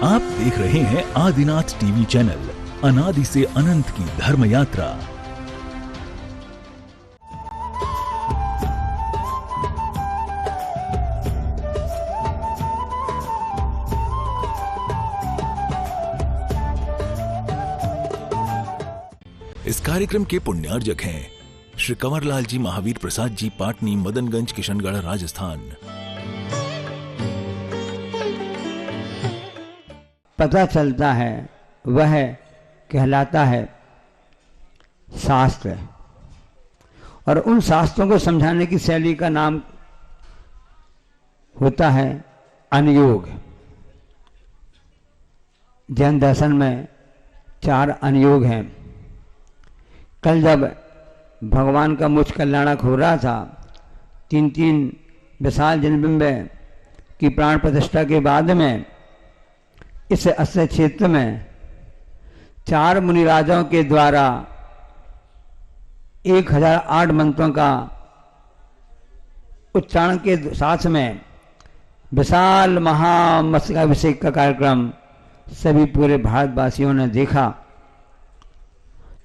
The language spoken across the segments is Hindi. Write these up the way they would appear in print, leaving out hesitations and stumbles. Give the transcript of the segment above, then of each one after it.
आप देख रहे हैं आदिनाथ टीवी चैनल, अनादि से अनंत की धर्म यात्रा। इस कार्यक्रम के पुण्यार्जक हैं श्री कंवरलाल जी महावीर प्रसाद जी, पाटनी, मदनगंज, किशनगढ़, राजस्थान। पता चलता है वह कहलाता है शास्त्र, और उन शास्त्रों को समझाने की शैली का नाम होता है अनुयोग। जैन दर्शन में 4 अनुयोग हैं। कल जब भगवान का मुझ कल्याणक हो रहा था, 3 विशाल जनबिंब की प्राण प्रतिष्ठा के बाद में इस अस्य क्षेत्र में 4 मुनिराजाओं के द्वारा 1008 मंत्रों का उच्चारण के साथ में विशाल महामस्तकाभिषेक का कार्यक्रम सभी पूरे भारतवासियों ने देखा।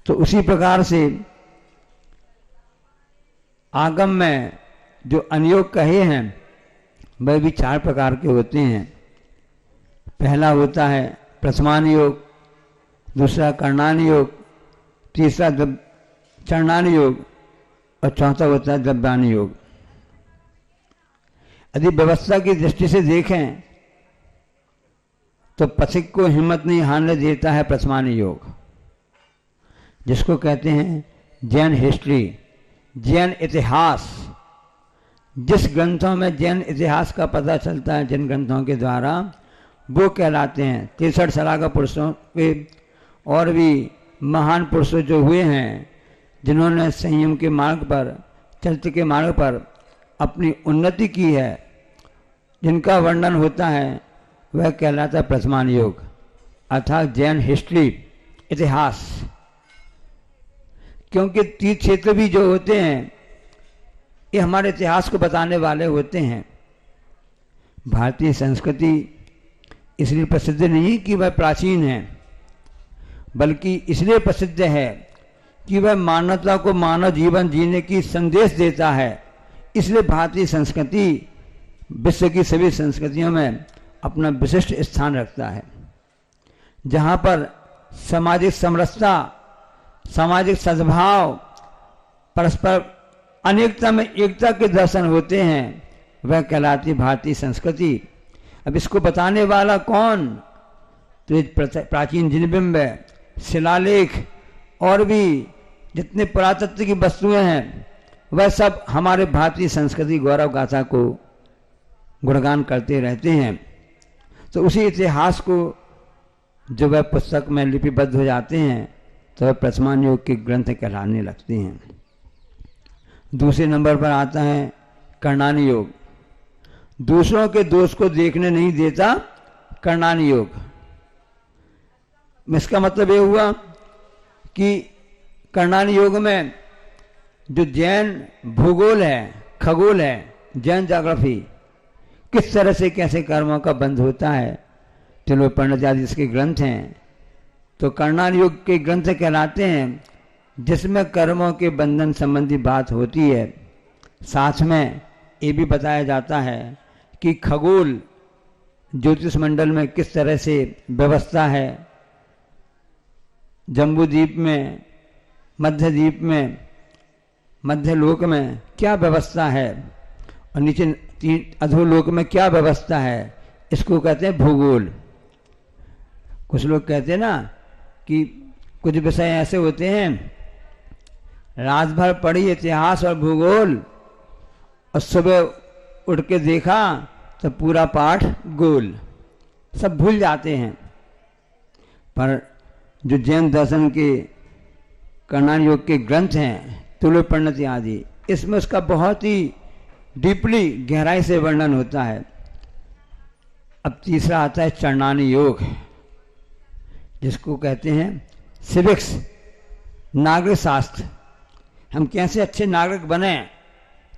तो उसी प्रकार से आगम में जो अनुयोग कहे हैं वह भी 4 प्रकार के होते हैं। पहला होता है प्रथमानुयोग, दूसरा कर्णानुयोग, तीसरा चरणानुयोग और चौथा होता है द्रव्यानुयोग। यदि व्यवस्था की दृष्टि से देखें तो पथिक को हिम्मत नहीं हारने देता है प्रथमानुयोग, जिसको कहते हैं जैन हिस्ट्री, जैन इतिहास। जिस ग्रंथों में जैन इतिहास का पता चलता है, जिन ग्रंथों के द्वारा, वो कहलाते हैं 63 सलागा पुरुषों के और भी महान पुरुषों जो हुए हैं, जिन्होंने संयम के मार्ग पर, चरित्र के मार्ग पर अपनी उन्नति की है, जिनका वर्णन होता है, वह कहलाता है प्रथमानुयोग, अर्थात जैन हिस्ट्री, इतिहास। क्योंकि तीर्थ क्षेत्र भी जो होते हैं ये हमारे इतिहास को बताने वाले होते हैं। भारतीय संस्कृति इसलिए प्रसिद्ध नहीं कि वह प्राचीन है, बल्कि इसलिए प्रसिद्ध है कि वह मानवता को मानव जीवन जीने की संदेश देता है। इसलिए भारतीय संस्कृति विश्व की सभी संस्कृतियों में अपना विशिष्ट स्थान रखता है। जहाँ पर सामाजिक समरसता, सामाजिक सद्भाव, परस्पर अनेकता में एकता के दर्शन होते हैं, वह कहलाती भारतीय संस्कृति। अब इसको बताने वाला कौन? तो प्राचीन जिनबिंब, शिलालेख और भी जितने पुरातत्व की वस्तुएं हैं, वह सब हमारे भारतीय संस्कृति गौरव गाथा को गुणगान करते रहते हैं। तो उसी इतिहास को जो वह पुस्तक में लिपिबद्ध हो जाते हैं तो वह प्रथमानुयोग के ग्रंथ कहलाने लगते हैं। दूसरे नंबर पर आता है कर्णानुयोग। दूसरों के दोष को देखने नहीं देता कर्णानुयोग। इसका मतलब ये हुआ कि कर्णानुयोग में जो जैन भूगोल है, खगोल है, जैन ज्योग्राफी, किस तरह से कैसे कर्मों का बंध होता है, चलो पंडित आदि इसके ग्रंथ हैं, तो कर्णानुयोग के ग्रंथ कहलाते हैं जिसमें कर्मों के बंधन संबंधी बात होती है। साथ में ये भी बताया जाता है कि खगोल ज्योतिष मंडल में किस तरह से व्यवस्था है, जम्बूद्वीप में, मध्यद्वीप में, मध्यलोक में क्या व्यवस्था है, और नीचे अधोलोक में क्या व्यवस्था है, इसको कहते हैं भूगोल। कुछ लोग कहते हैं ना कि कुछ विषय ऐसे होते हैं, रात भर पढ़ी इतिहास और भूगोल और सुबह उठ के देखा तो पूरा पाठ गोल, सब भूल जाते हैं। पर जो जैन दर्शन के कर्णानुयोग के ग्रंथ हैं, तुल्य प्रणति आदि, इसमें उसका बहुत ही डीपली, गहराई से वर्णन होता है। अब तीसरा आता है चरणानुयोग, जिसको कहते हैं सिविक्स, नागरिक शास्त्र। हम कैसे अच्छे नागरिक बने,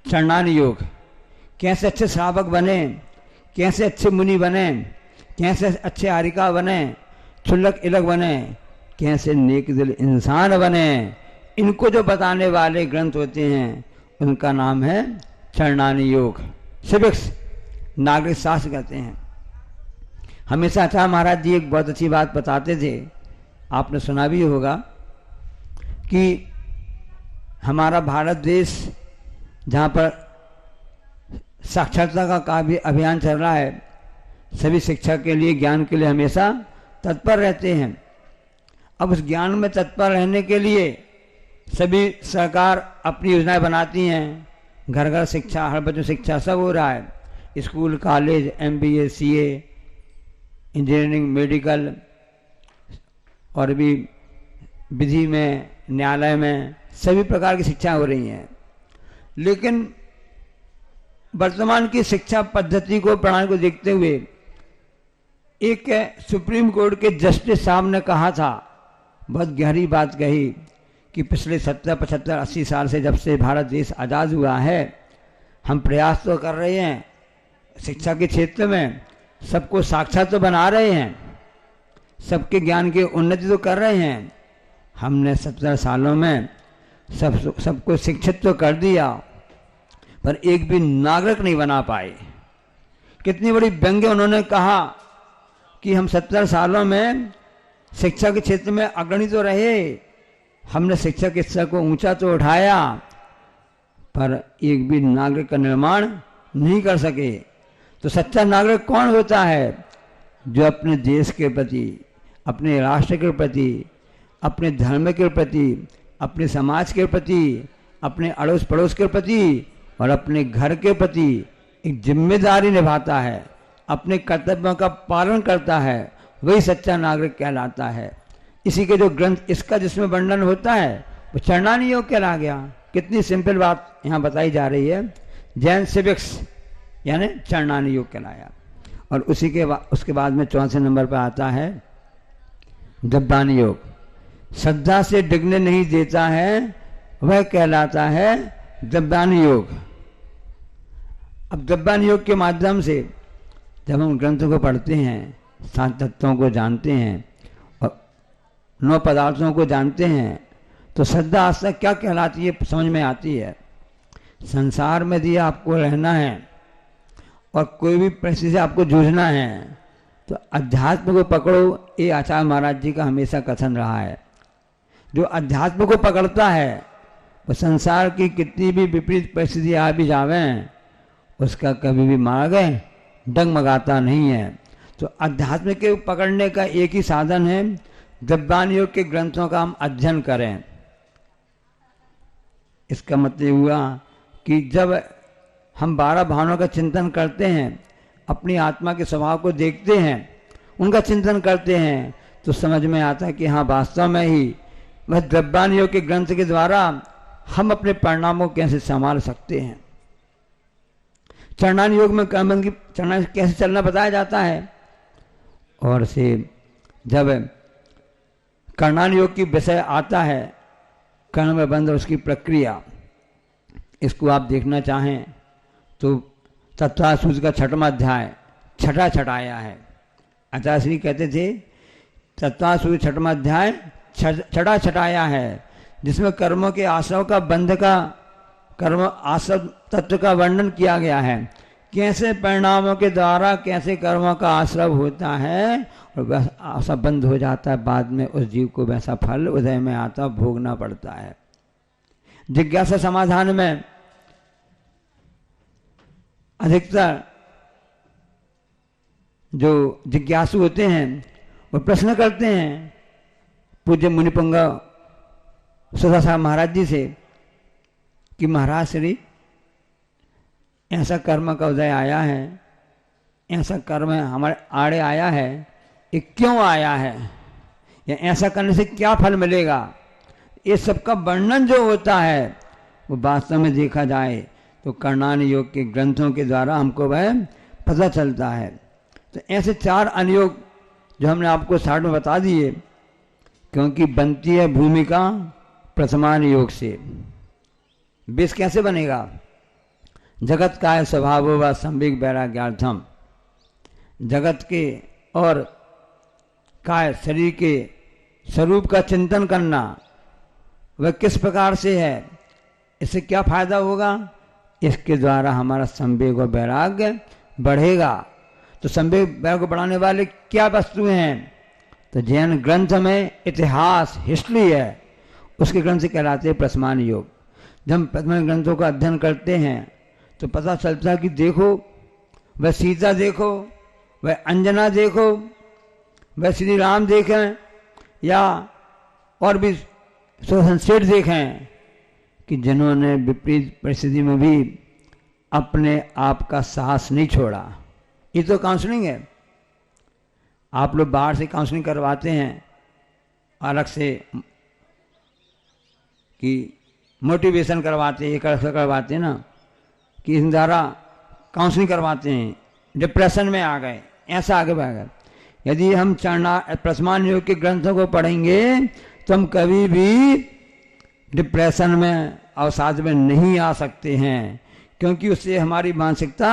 चरणानुयोग। कैसे अच्छे श्रावक बने, कैसे अच्छे मुनि बने, कैसे अच्छे आरिका बने, क्षुल्लक इलक बने, कैसे नेक दिल इंसान बने, इनको जो बताने वाले ग्रंथ होते हैं उनका नाम है चरणानी योग, सिविक्स, नागरिक शास्त्र कहते हैं। हमेशा आचार्य महाराज जी एक बहुत अच्छी बात बताते थे, आपने सुना भी होगा, कि हमारा भारत देश जहाँ पर साक्षरता का काफी अभियान चल रहा है, सभी शिक्षा के लिए, ज्ञान के लिए हमेशा तत्पर रहते हैं। अब उस ज्ञान में तत्पर रहने के लिए सभी सरकार अपनी योजनाएं बनाती हैं, घर घर शिक्षा, हर बच्चों शिक्षा, सब हो रहा है, school, college, MBA, CA, engineering, medical, और भी विधि में, न्यायालय में, सभी प्रकार की शिक्षा हो रही हैं। लेकिन वर्तमान की शिक्षा पद्धति को, प्रणाली को देखते हुए एक सुप्रीम कोर्ट के जस्टिस साहब ने कहा था, बहुत गहरी बात कही, कि पिछले 70, 75, 80 साल से, जब से भारत देश आज़ाद हुआ है, हम प्रयास तो कर रहे हैं शिक्षा के क्षेत्र में, सबको साक्षर तो बना रहे हैं, सबके ज्ञान की उन्नति तो कर रहे हैं, हमने 70 सालों में सबको शिक्षित तो कर दिया, पर एक भी नागरिक नहीं बना पाए। कितनी बड़ी व्यंग्य उन्होंने कहा कि हम 70 सालों में शिक्षा के क्षेत्र में अग्रणी तो रहे, हमने शिक्षा के स्तर को ऊंचा तो उठाया, पर एक भी नागरिक का निर्माण नहीं कर सके। तो सच्चा नागरिक कौन होता है? जो अपने देश के प्रति, अपने राष्ट्र के प्रति, अपने धर्म के प्रति, अपने समाज के प्रति, अपने अड़ोस पड़ोस के प्रति और अपने घर के प्रति एक जिम्मेदारी निभाता है, अपने कर्तव्यों का पालन करता है, वही सच्चा नागरिक कहलाता है। इसी के जो ग्रंथ, इसका जिसमें वर्णन होता है वो चरणानी योग कहला गया। कितनी सिंपल बात यहाँ बताई जा रही है। जैन सिविक्स यानी चरणानी योग कहलाया। और उसी के उसके बाद में 64 नंबर पर आता है जब्बानी योग। श्रद्धा से डिगने नहीं देता है, वह कहलाता है जब्बानी योग। अब जब्बानी योग के माध्यम से जब हम ग्रंथों को पढ़ते हैं, 7 तत्वों को जानते हैं और 9 पदार्थों को जानते हैं, तो श्रद्धा आस्था क्या कहलाती है समझ में आती है। संसार में यदि आपको रहना है और कोई भी परिस्थिति से आपको जूझना है तो अध्यात्म को पकड़ो, ये आचार्य महाराज जी का हमेशा कथन रहा है। जो अध्यात्म को पकड़ता है वो संसार की कितनी भी विपरीत परिस्थिति आ भी जावें, उसका कभी भी मार्ग डगमगाता नहीं है। तो अध्यात्म के पकड़ने का एक ही साधन है, जब्बानी योग के ग्रंथों का हम अध्ययन करें। इसका मतलब हुआ कि जब हम 12 भावनाओं का चिंतन करते हैं, अपनी आत्मा के स्वभाव को देखते हैं, उनका चिंतन करते हैं, तो समझ में आता है कि हाँ, वास्तव में ही वह जब्बानी योग के ग्रंथ के द्वारा हम अपने परिणामों को कैसे संभाल सकते हैं। चरणानी योग में कर्मबंध की चरणानी कैसे चलना बताया जाता है। और से जब कर्णानी योग की विषय आता है, कर्ण में बंध उसकी प्रक्रिया, इसको आप देखना चाहें तो तत्वासूत्र का 6वां अध्याय छठा छठाया है। आचार्य श्री कहते थे तत्वासूत्र 6वां अध्याय छठा छठाया है, जिसमें कर्मों के आश्रव का बंध का, कर्म आश्रव तत्व का वर्णन किया गया है। कैसे परिणामों के द्वारा कैसे कर्मों का आश्रव होता है और वह आश्रव बंद हो जाता है, बाद में उस जीव को वैसा फल उदय में आता भोगना पड़ता है। जिज्ञासा समाधान में अधिकतर जो जिज्ञासु होते हैं वो प्रश्न करते हैं पूज्य मुनिपुंग सुधा साहब महाराज जी से कि महाराज श्री, ऐसा कर्म का उदय आया है, ऐसा कर्म हमारे आड़े आया है, ये क्यों आया है, या ऐसा करने से क्या फल मिलेगा। ये सबका वर्णन जो होता है वो वास्तव में देखा जाए तो कर्णानी योग के ग्रंथों के द्वारा हमको वह पता चलता है। तो ऐसे 4 अनुयोग जो हमने आपको साइड में बता दिए, क्योंकि बनती है भूमिका प्रथमान योग से। विष कैसे बनेगा? जगत का स्वभाव व संवेग वैराग्यार्थम, जगत के और काय शरीर के स्वरूप का चिंतन करना, वह किस प्रकार से है, इससे क्या फायदा होगा, इसके द्वारा हमारा संवेग और वैराग्य बढ़ेगा। तो संवेग वैराग्य बढ़ाने वाले क्या वस्तुएं हैं, तो जैन ग्रंथ में इतिहास हिस्ट्री है, उसके ग्रंथ से कहलाते हैं प्रसमान योग। जब हम प्रसमान ग्रंथों का अध्ययन करते हैं तो पता चलता है कि देखो वह सीता देखो, वह अंजना देखो, वह श्री राम देखें या और भी शोषण सेठ देखें कि जिन्होंने विपरीत परिस्थिति में भी अपने आप का साहस नहीं छोड़ा। ये तो काउंसलिंग है। आप लोग बाहर से काउंसलिंग करवाते हैं अलग से कि मोटिवेशन करवाते, ये करवाते हैं ना कि इस द्वारा काउंसलिंग करवाते हैं, डिप्रेशन में आ गए, ऐसा आगे बढ़ गए। यदि हम प्रसमान योग के ग्रंथों को पढ़ेंगे तो हम कभी भी डिप्रेशन में अवसाद में नहीं आ सकते हैं, क्योंकि उससे हमारी मानसिकता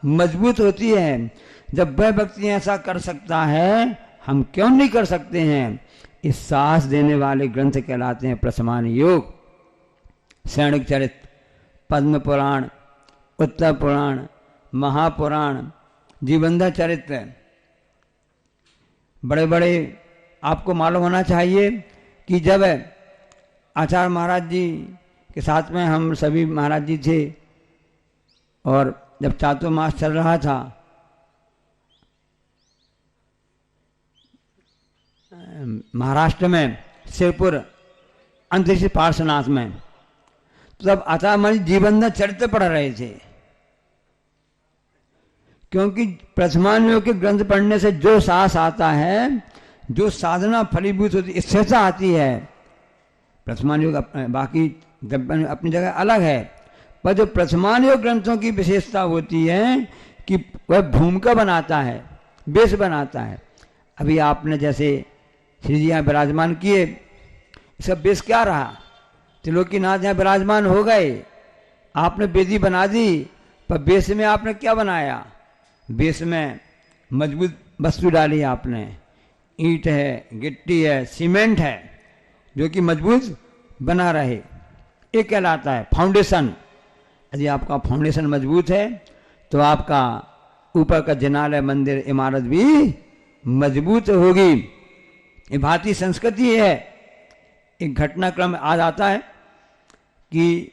मजबूत होती है। जब वह व्यक्ति ऐसा कर सकता है, हम क्यों नहीं कर सकते हैं। इस साहस देने वाले ग्रंथ कहलाते हैं प्रसमान योग। सैनिक चरित्र, पद्म पुराण, उत्तर पुराण, महापुराण, जीवंदा चरित्र, बड़े बड़े आपको मालूम होना चाहिए कि जब आचार्य महाराज जी के साथ में हम सभी महाराज जी थे और जब चातुर्मास चल रहा था, महाराष्ट्र में सिरपुर अंतरिक्ष पार्श्वनाथ में, तो तब आचार्य महाराज जीवंदा चरित्र पढ़ रहे थे। क्योंकि प्रसमान योग के ग्रंथ पढ़ने से जो साहस आता है, जो साधना फलीभूत होती, स्थिरता आती है। प्रसमान योग बाकी अपनी जगह अलग है, पर जो प्रसमान योग ग्रंथों की विशेषता होती है कि वह भूमिका बनाता है, बेस बनाता है। अभी आपने जैसे श्री जी यहाँ विराजमान किए, इसका बेस क्या रहा, त्रिलोकीनाथ यहाँ विराजमान हो गए, आपने वेदी बना दी, पर बेस में आपने क्या बनाया, बेस में मजबूत वस्तु डाली आपने, ईंट है, गिट्टी है, सीमेंट है, जो कि मजबूत बना रहे, ये कहलाता है फाउंडेशन। यदि आपका फाउंडेशन मजबूत है तो आपका ऊपर का जिनालय, मंदिर, इमारत भी मजबूत होगी। ये भारतीय संस्कृति है। एक घटनाक्रम आज आता है कि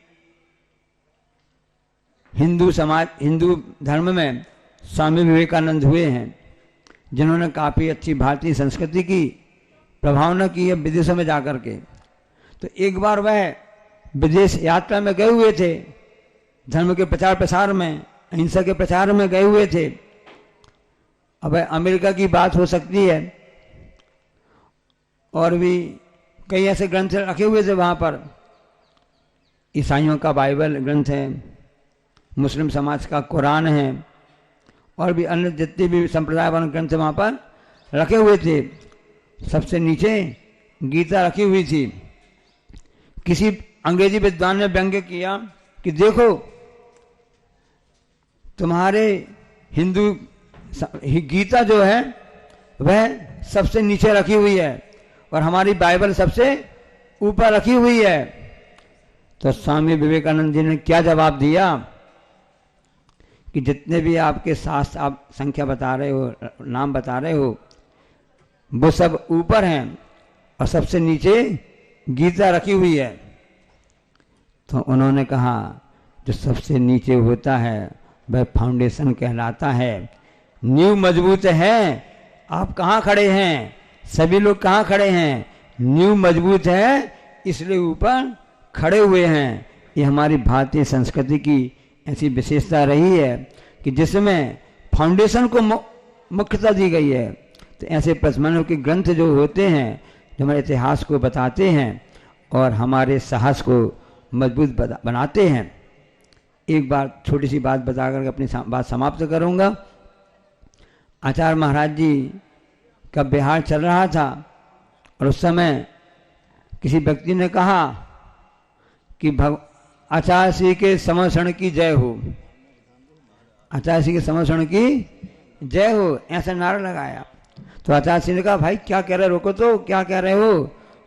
हिंदू समाज, हिंदू धर्म में स्वामी विवेकानंद हुए हैं, जिन्होंने काफ़ी अच्छी भारतीय संस्कृति की प्रभावना की है विदेशों में जाकर के। तो एक बार वह विदेश यात्रा में गए हुए थे, धर्म के प्रचार प्रसार में, अहिंसा के प्रचार में गए हुए थे। अब अमेरिका की बात हो सकती है, और भी कई ऐसे ग्रंथ रखे हुए थे वहाँ पर। ईसाइयों का बाइबल ग्रंथ है, मुस्लिम समाज का कुरान है, और भी अन्य जितने भी संप्रदाय वाले ग्रंथ वहाँ पर रखे हुए थे। सबसे नीचे गीता रखी हुई थी। किसी अंग्रेजी विद्वान ने व्यंग्य किया कि देखो तुम्हारे हिंदू गीता जो है वह सबसे नीचे रखी हुई है और हमारी बाइबल सबसे ऊपर रखी हुई है। तो स्वामी विवेकानंद जी ने क्या जवाब दिया कि जितने भी आपके शास्त्र आप संख्या बता रहे हो, नाम बता रहे हो, वो सब ऊपर हैं और सबसे नीचे गीता रखी हुई है। तो उन्होंने कहा जो सबसे नीचे होता है वह फाउंडेशन कहलाता है। नींव मजबूत है, आप कहाँ खड़े हैं, सभी लोग कहाँ खड़े हैं, नींव मजबूत है इसलिए ऊपर खड़े हुए हैं। ये हमारी भारतीय संस्कृति की ऐसी विशेषता रही है कि जिसमें फाउंडेशन को मुख्यता दी गई है। तो ऐसे प्रसमनों के ग्रंथ जो होते हैं, जो हमारे इतिहास को बताते हैं और हमारे साहस को मजबूत बनाते हैं। एक बार छोटी सी बात बताकर अपनी बात समाप्त करूंगा। आचार्य महाराज जी का बिहार चल रहा था और उस समय किसी व्यक्ति ने कहा कि आचार्य श्री के समर्षण की जय हो, आचार्य श्री के समर्षण की जय हो, ऐसा नारा लगाया। तो आचार्य श्री ने कहा भाई क्या कह रहे, रोको तो, क्या कह रहे हो।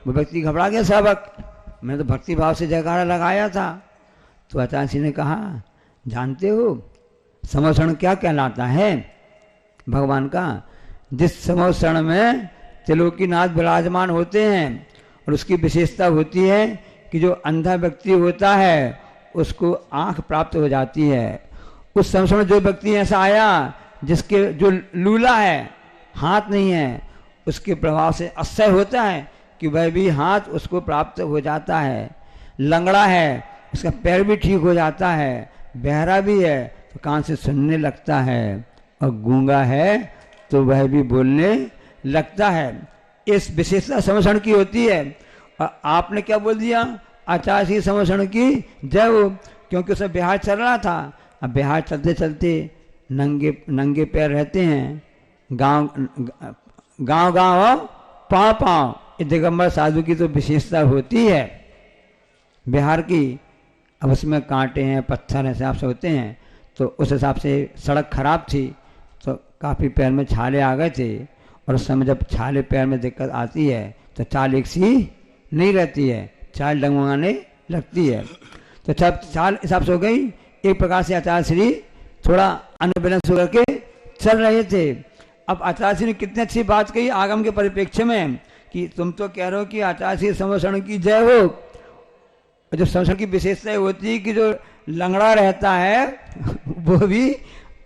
वो व्यक्ति घबरा गया, साहब मैं तो भक्ति भाव से जयकारा लगाया था। तो आचार्य श्री ने कहा जानते हो समोषण क्या कहलाता है भगवान का? जिस समोषण में त्रिलोकीनाथ विराजमान होते हैं और उसकी विशेषता होती है कि जो अंधा व्यक्ति होता है उसको आंख प्राप्त हो जाती है। उस समोषण जो व्यक्ति ऐसा आया जिसके जो लूला है, हाथ नहीं है, उसके प्रभाव से असह्य होता है कि वह भी हाथ उसको प्राप्त हो जाता है। लंगड़ा है उसका पैर भी ठीक हो जाता है, बहरा भी है तो कान से सुनने लगता है, और गूंगा है तो वह भी बोलने लगता है। इस विशेषता समोषण की होती है। और आपने क्या बोल दिया? आचार्य श्री समोषण की जय हो, क्योंकि उसमें बिहार चल रहा था। अब बिहार चलते चलते नंगे पैर रहते हैं, गांव गांव पाँव पाँव, ये दिगंबर साधु की तो विशेषता होती है बिहार की। अब उसमें कांटे हैं, पत्थर हिसाब से होते हैं, तो उस हिसाब से सड़क खराब थी तो काफ़ी पैर में छाले आ गए थे। और उस समय जब छाले पैर में दिक्कत आती है तो चाल एक सी नहीं रहती है, चाल डगमगाने लगती है। तो जब चाल हिसाब से हो गई, एक प्रकार से आचार्य श्री थोड़ा अनबैलेंस होकर के चल रहे थे। अब आचार्य श्री ने कितनी अच्छी बात कही आगम के परिप्रेक्ष्य में कि तुम तो कह रहे हो कि आचार्य श्री समोषण की जय हो। जो समोषण की विशेषता होती है कि जो लंगड़ा रहता है वो भी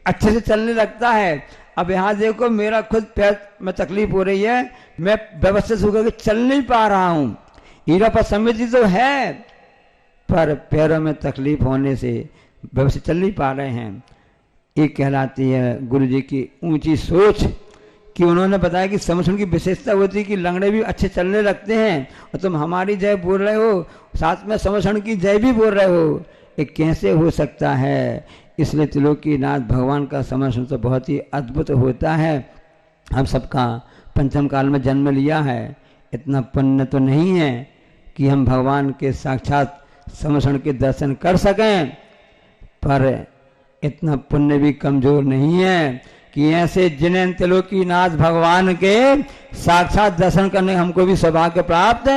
अच्छे से चलने लगता है। अब यहाँ देखो मेरा खुद पैर में तकलीफ हो रही है, मैं व्यवस्थित होकर के चल नहीं पा रहा हूँ। हीरा पर समृद्धि तो है पर पैरों में तकलीफ होने से व्यवस्थित चल नहीं पा रहे हैं। ये कहलाती है गुरु जी की ऊंची सोच कि उन्होंने बताया कि समोषण की विशेषता होती है कि लंगड़े भी अच्छे चलने लगते हैं और तुम हमारी जय बोल रहे हो, साथ में समोषण की जय भी बोल रहे हो। ये कैसे हो सकता है? इसलिए त्रिलोकीनाथ भगवान का समोषण तो बहुत ही अद्भुत होता है। हम सबका पंचम काल में जन्म लिया है, इतना पुण्य तो नहीं है कि हम भगवान के साक्षात समोषण के दर्शन कर सकें, पर इतना पुण्य भी कमजोर नहीं है कि ऐसे जिन्हें त्रिलोकीनाथ भगवान के साक्षात दर्शन करने हमको भी सौभाग्य प्राप्त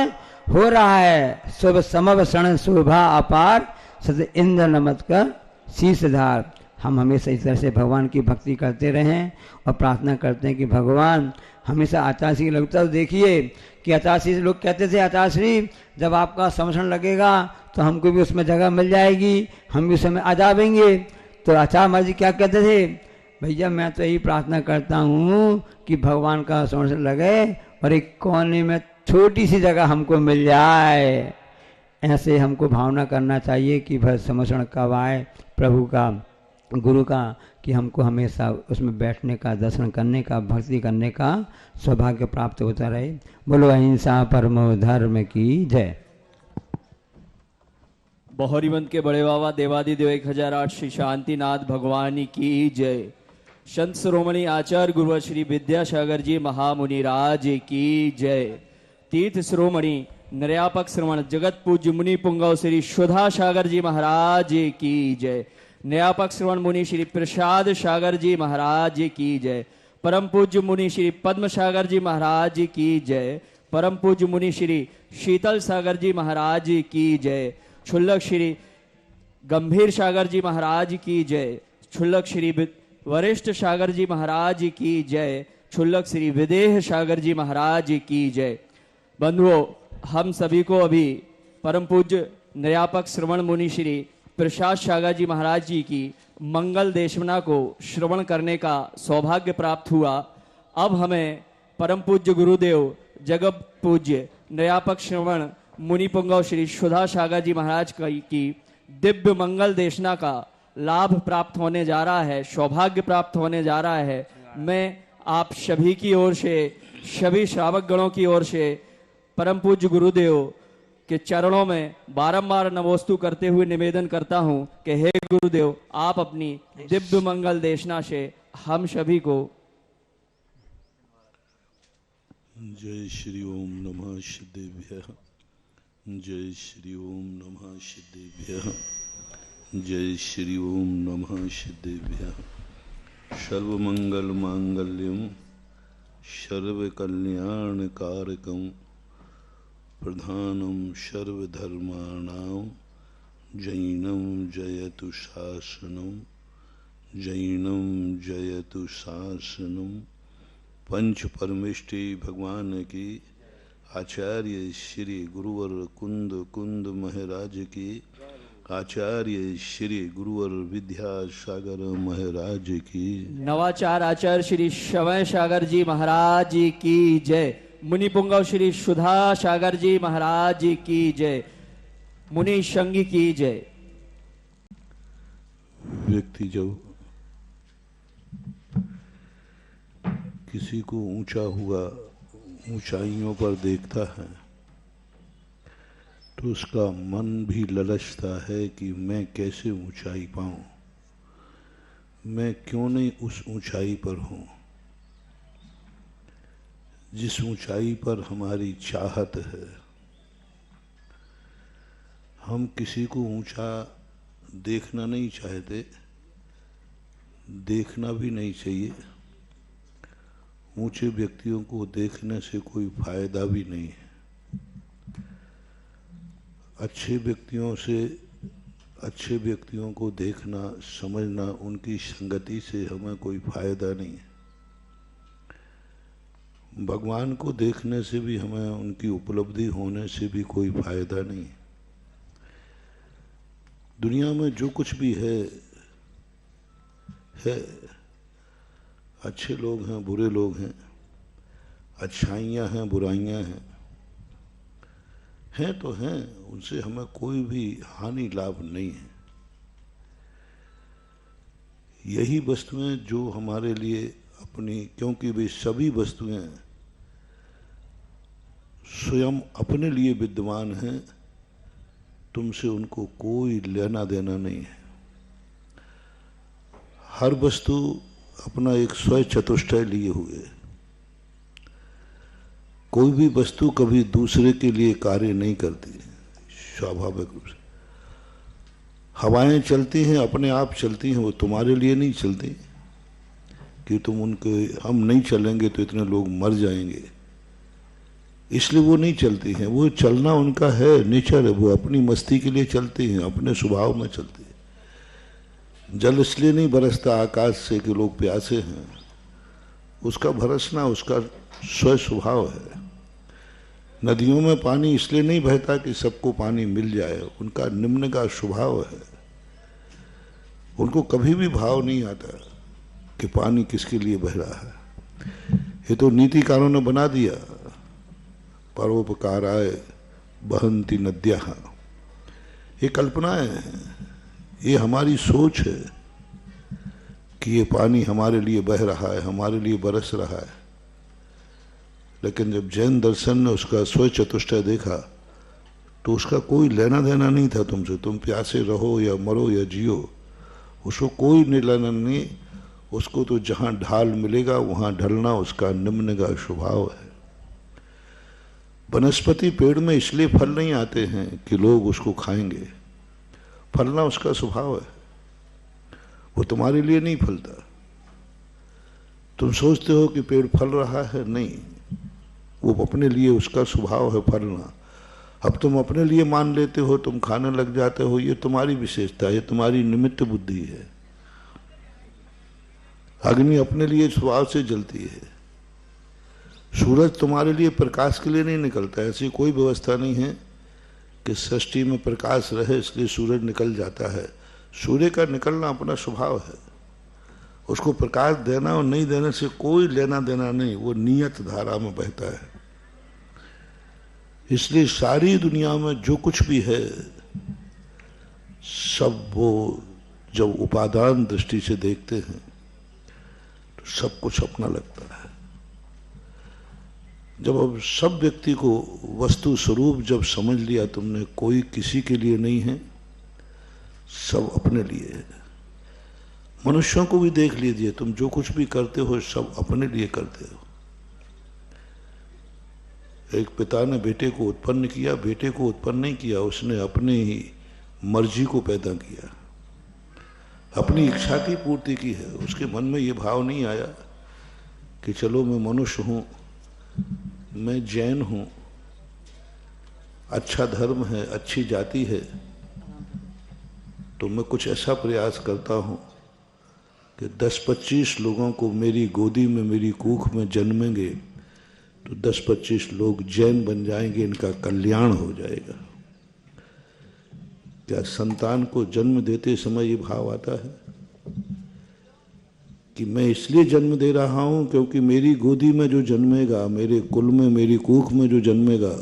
हो रहा है। शुभ समवसरण शोभा अपार, सद इंद्र नमस्कार शीशधार। हम हमेशा इस तरह से भगवान की भक्ति करते रहें और प्रार्थना करते हैं कि भगवान हमेशा आचार्य श्री लगता है। देखिए कि आचार्य श्री लोग कहते थे आचार्य श्री जब आपका समोषण लगेगा तो हमको भी उसमें जगह मिल जाएगी, हम भी उसमें आ जाएंगे। तो आचार्य महाराज जी क्या कहते थे? भैया मैं तो यही प्रार्थना करता हूँ कि भगवान का समोषण लगे और एक कोने में छोटी सी जगह हमको मिल जाए। ऐसे हमको भावना करना चाहिए कि भाई समोषण कब आए प्रभु का, गुरु का, कि हमको हमेशा उसमें बैठने का, दर्शन करने का, भक्ति करने का सौभाग्य प्राप्त होता रहे। बोलो अहिंसा परमो धर्म की जय। बहोरीबंद के बड़े बाबा देवादिदेव 1008 श्री शांतिनाथ भगवान की जय। संत शिरोमणि आचार्य गुरु श्री विद्यासागर जी महामुनिराज की जय। तीर्थ शिरोमणि निर्यापक श्रवण जगत पूज्य मुनि पुंगव श्री सुधा सागर जी महाराज की जय। न्यापक श्रवण मुनि श्री प्रसाद सागर जी महाराज की जय। परम पूज्य मुनि श्री पद्म सागर जी महाराज की जय। परम पूज्य मुनि श्री शीतल सागर जी महाराज की जय। क्षुल्लक श्री गंभीर सागर जी महाराज की जय। क्षुल्लक श्री वरिष्ठ सागर जी महाराज की जय। क्षुल्लक श्री विदेह सागर जी महाराज की जय। बंधुओं, हम सभी को अभी परम पूज्य निर्यापक श्रवण मुनि श्री प्रसाद सागर जी महाराज जी की मंगल देशवना को श्रवण करने का सौभाग्य प्राप्त हुआ। अब हमें परम पूज्य गुरुदेव जगत पूज्य निर्यापक श्रवण मुनि पुंगव श्री सुधा सागर जी महाराज की दिव्य मंगल देशना का लाभ प्राप्त होने जा रहा है, सौभाग्य प्राप्त होने जा रहा है। मैं आप सभी की ओर से, सभी श्रावक गणों की ओर से परम पूज्य गुरुदेव के चरणों में बारंबार नमोस्तु करते हुए निवेदन करता हूं कि हे गुरुदेव, आप अपनी दिव्य मंगल देशना से हम सभी को। जय श्री ओम नमः सिद्धेभ्यः। जय श्री ओम नमः सिद्धेभ्यः। जय श्री ओम नमः सिद्धेभ्यः। सर्वमंगल मांगल्यम सर्वकल्याणकारकं प्रधानं सर्वधर्माणां जैनं जयतु शासनं जैनं जयतु शासनं। पंच परमेष्टि भगवान की, आचार्य श्री गुरुवर कुंद कुंद महाराज की, आचार्य श्री गुरुवर विद्यासागर महाराज की, नवाचार आचार्य श्री शवय सागर जी महाराज की जय। मुनि पुंगव श्री सुधा सागर जी महाराज की जय। मुनि संगी की जय। व्यक्ति जब किसी को ऊंचा हुआ ऊंचाइयों पर देखता है तो उसका मन भी ललचता है कि मैं कैसे ऊंचाई पाऊं, मैं क्यों नहीं उस ऊंचाई पर हूं जिस ऊंचाई पर हमारी चाहत है। हम किसी को ऊंचा देखना नहीं चाहते, देखना भी नहीं चाहिए। ऊंचे व्यक्तियों को देखने से कोई फायदा भी नहीं है। अच्छे व्यक्तियों को देखना समझना, उनकी संगति से हमें कोई फायदा नहीं है। भगवान को देखने से भी हमें उनकी उपलब्धि होने से भी कोई फायदा नहीं है। दुनिया में जो कुछ भी है अच्छे लोग हैं, बुरे लोग हैं, अच्छाइयाँ हैं, बुराइयाँ हैं तो हैं, उनसे हमें कोई भी हानि लाभ नहीं है। यही वस्तुएं जो हमारे लिए अपनी, क्योंकि वे सभी वस्तुएं स्वयं अपने लिए विद्यमान हैं, तुमसे उनको कोई लेना देना नहीं है। हर वस्तु अपना एक स्वयं चतुष्टय लिए हुए। कोई भी वस्तु कभी दूसरे के लिए कार्य नहीं करती, स्वाभाविक रूप से। हवाएं चलती हैं, अपने आप चलती हैं, वो तुम्हारे लिए नहीं चलती कि तुम उनके, हम नहीं चलेंगे तो इतने लोग मर जाएंगे, इसलिए वो नहीं चलती हैं। वो चलना उनका है, नेचर है, वो अपनी मस्ती के लिए चलती हैं, अपने स्वभाव में चलती है। जल इसलिए नहीं बरसता आकाश से कि लोग प्यासे हैं, उसका बरसना उसका स्व स्वभाव है। नदियों में पानी इसलिए नहीं बहता कि सबको पानी मिल जाए, उनका निम्न का स्वभाव है। उनको कभी भी भाव नहीं आता कि पानी किसके लिए बह रहा है। ये तो नीतिकारों ने बना दिया, परोपकाराय बहंती नद्याः। ये कल्पनाएं हैं, ये हमारी सोच है कि ये पानी हमारे लिए बह रहा है, हमारे लिए बरस रहा है। लेकिन जब जैन दर्शन ने उसका स्व चतुष्टय देखा तो उसका कोई लेना देना नहीं था तुमसे। तुम प्यासे रहो या मरो या जियो, उसको कोई लेना नहीं। उसको तो जहाँ ढाल मिलेगा वहाँ ढलना उसका निम्न का स्वभाव है। वनस्पति पेड़ में इसलिए फल नहीं आते हैं कि लोग उसको खाएंगे, फलना उसका स्वभाव है। वो तुम्हारे लिए नहीं फलता। तुम सोचते हो कि पेड़ फल रहा है, नहीं, वो अपने लिए उसका स्वभाव है फलना। अब तुम अपने लिए मान लेते हो, तुम खाने लग जाते हो, ये तुम्हारी विशेषता है, ये तुम्हारी निमित्त बुद्धि है। अग्नि अपने लिए स्वभाव से जलती है। सूरज तुम्हारे लिए प्रकाश के लिए नहीं निकलता। ऐसी कोई व्यवस्था नहीं है कि सृष्टि में प्रकाश रहे इसलिए सूरज निकल जाता है। सूर्य का निकलना अपना स्वभाव है। उसको प्रकाश देना और नहीं देने से कोई लेना देना नहीं, वो नियत धारा में बहता है। इसलिए सारी दुनिया में जो कुछ भी है सब वो जब उपादान दृष्टि से देखते हैं तो सब कुछ अपना लगता है। जब अब सब व्यक्ति को वस्तु स्वरूप जब समझ लिया तुमने, कोई किसी के लिए नहीं है, सब अपने लिए है। मनुष्यों को भी देख लीजिए, तुम जो कुछ भी करते हो सब अपने लिए करते हो। एक पिता ने बेटे को उत्पन्न किया, बेटे को उत्पन्न नहीं किया, उसने अपने ही मर्जी को पैदा किया, अपनी इच्छा की पूर्ति की है। उसके मन में ये भाव नहीं आया कि चलो मैं मनुष्य हूँ, मैं जैन हूँ, अच्छा धर्म है, अच्छी जाति है, तो मैं कुछ ऐसा प्रयास करता हूँ कि 10-25 लोगों को मेरी गोदी में, मेरी कूख में जन्मेंगे तो 10-25 लोग जैन बन जाएंगे, इनका कल्याण हो जाएगा। क्या संतान को जन्म देते समय ये भाव आता है कि मैं इसलिए जन्म दे रहा हूं क्योंकि मेरी गोदी में जो जन्मेगा, मेरे कुल में, मेरी कूख में जो जन्मेगा,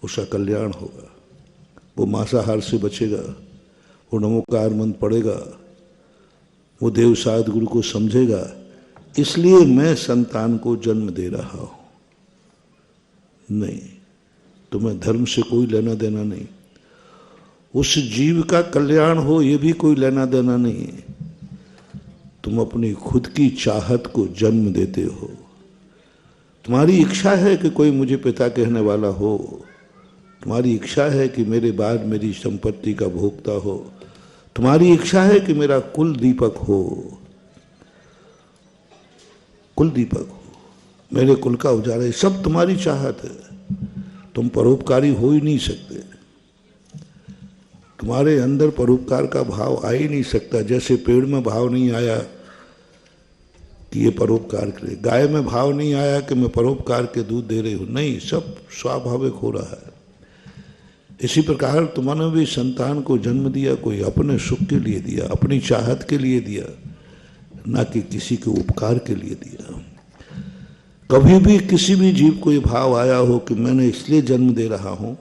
उसका कल्याण होगा, वो मांसाहार से बचेगा, वो नमोकार मंत्र पढ़ेगा, वो देव साध गुरु को समझेगा, इसलिए मैं संतान को जन्म दे रहा हूं। नहीं, तुम्हें धर्म से कोई लेना देना नहीं, उस जीव का कल्याण हो ये भी कोई लेना देना नहीं है। तुम अपनी खुद की चाहत को जन्म देते हो। तुम्हारी इच्छा है कि कोई मुझे पिता कहने वाला हो, तुम्हारी इच्छा है कि मेरे बाद मेरी संपत्ति का भोक्ता हो, तुम्हारी इच्छा है कि मेरा कुल दीपक हो, कुल दीपक हो, मेरे कुल का उजाला, सब तुम्हारी चाहत है। तुम परोपकारी हो ही नहीं सकते, तुम्हारे अंदर परोपकार का भाव आ ही नहीं सकता। जैसे पेड़ में भाव नहीं आया कि ये परोपकार करे, गाय में भाव नहीं आया कि मैं परोपकार के दूध दे रही हूं, नहीं, सब स्वाभाविक हो रहा है। इसी प्रकार तुमने भी संतान को जन्म दिया, कोई अपने सुख के लिए दिया, अपनी चाहत के लिए दिया, ना कि किसी के उपकार के लिए दिया। कभी भी किसी भी जीव को ये भाव आया हो कि मैंने इसलिए जन्म दे रहा हूं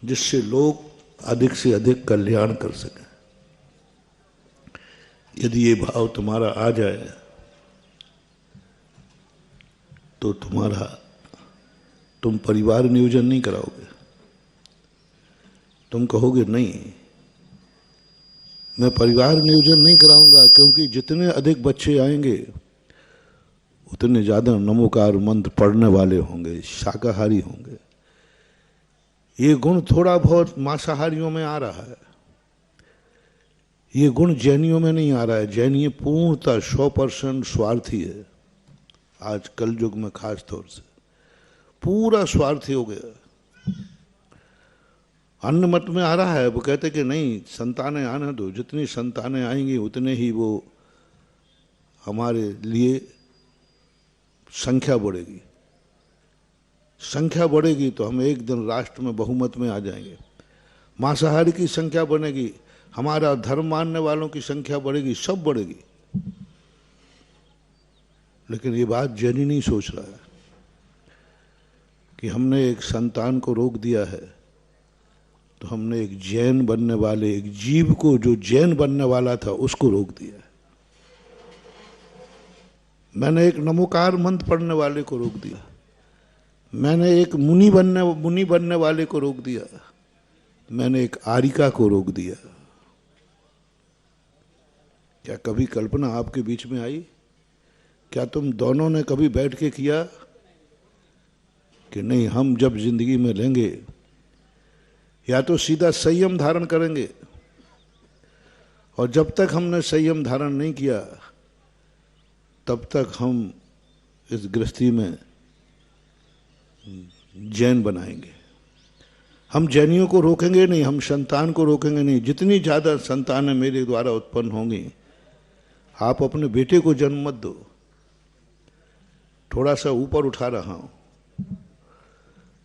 जिससे लोग अधिक से अधिक कल्याण कर सकें, यदि ये भाव तुम्हारा आ जाए तो तुम परिवार नियोजन नहीं कराओगे। तुम कहोगे नहीं, मैं परिवार नियोजन नहीं कराऊंगा, क्योंकि जितने अधिक बच्चे आएंगे उतने ज्यादा नमोकार मंत्र पढ़ने वाले होंगे, शाकाहारी होंगे। ये गुण थोड़ा बहुत मांसाहारियों में आ रहा है, ये गुण जैनियों में नहीं आ रहा है। जैनी पूर्णतः 100% स्वार्थी है। आज कल युग में खास तौर से पूरा स्वार्थी हो गया। अन्य मत में आ रहा है, वो कहते कि नहीं, संतानें आने दो, जितनी संतानें आएंगी उतने ही वो हमारे लिए संख्या बढ़ेगी, संख्या बढ़ेगी तो हम एक दिन राष्ट्र में बहुमत में आ जाएंगे। मांसाहारी की संख्या बढ़ेगी, हमारा धर्म मानने वालों की संख्या बढ़ेगी, सब बढ़ेगी। लेकिन ये बात जैनी नहीं सोच रहा है कि हमने एक संतान को रोक दिया है तो हमने एक जैन बनने वाले, एक जीव को जो जैन बनने वाला था उसको रोक दिया है। मैंने एक नमोकार मंत्र पढ़ने वाले को रोक दिया, मैंने एक मुनि बनने वाले को रोक दिया, मैंने एक आरिका को रोक दिया। क्या कभी कल्पना आपके बीच में आई? क्या तुम दोनों ने कभी बैठ के किया कि नहीं, हम जब जिंदगी में लेंगे या तो सीधा संयम धारण करेंगे, और जब तक हमने संयम धारण नहीं किया तब तक हम इस गृहस्थी में जैन बनाएंगे। हम जैनियों को रोकेंगे नहीं, हम संतान को रोकेंगे नहीं। जितनी ज़्यादा संतानें मेरे द्वारा उत्पन्न होंगी, आप अपने बेटे को जन्म मत दो। थोड़ा सा ऊपर उठा रहा हूं,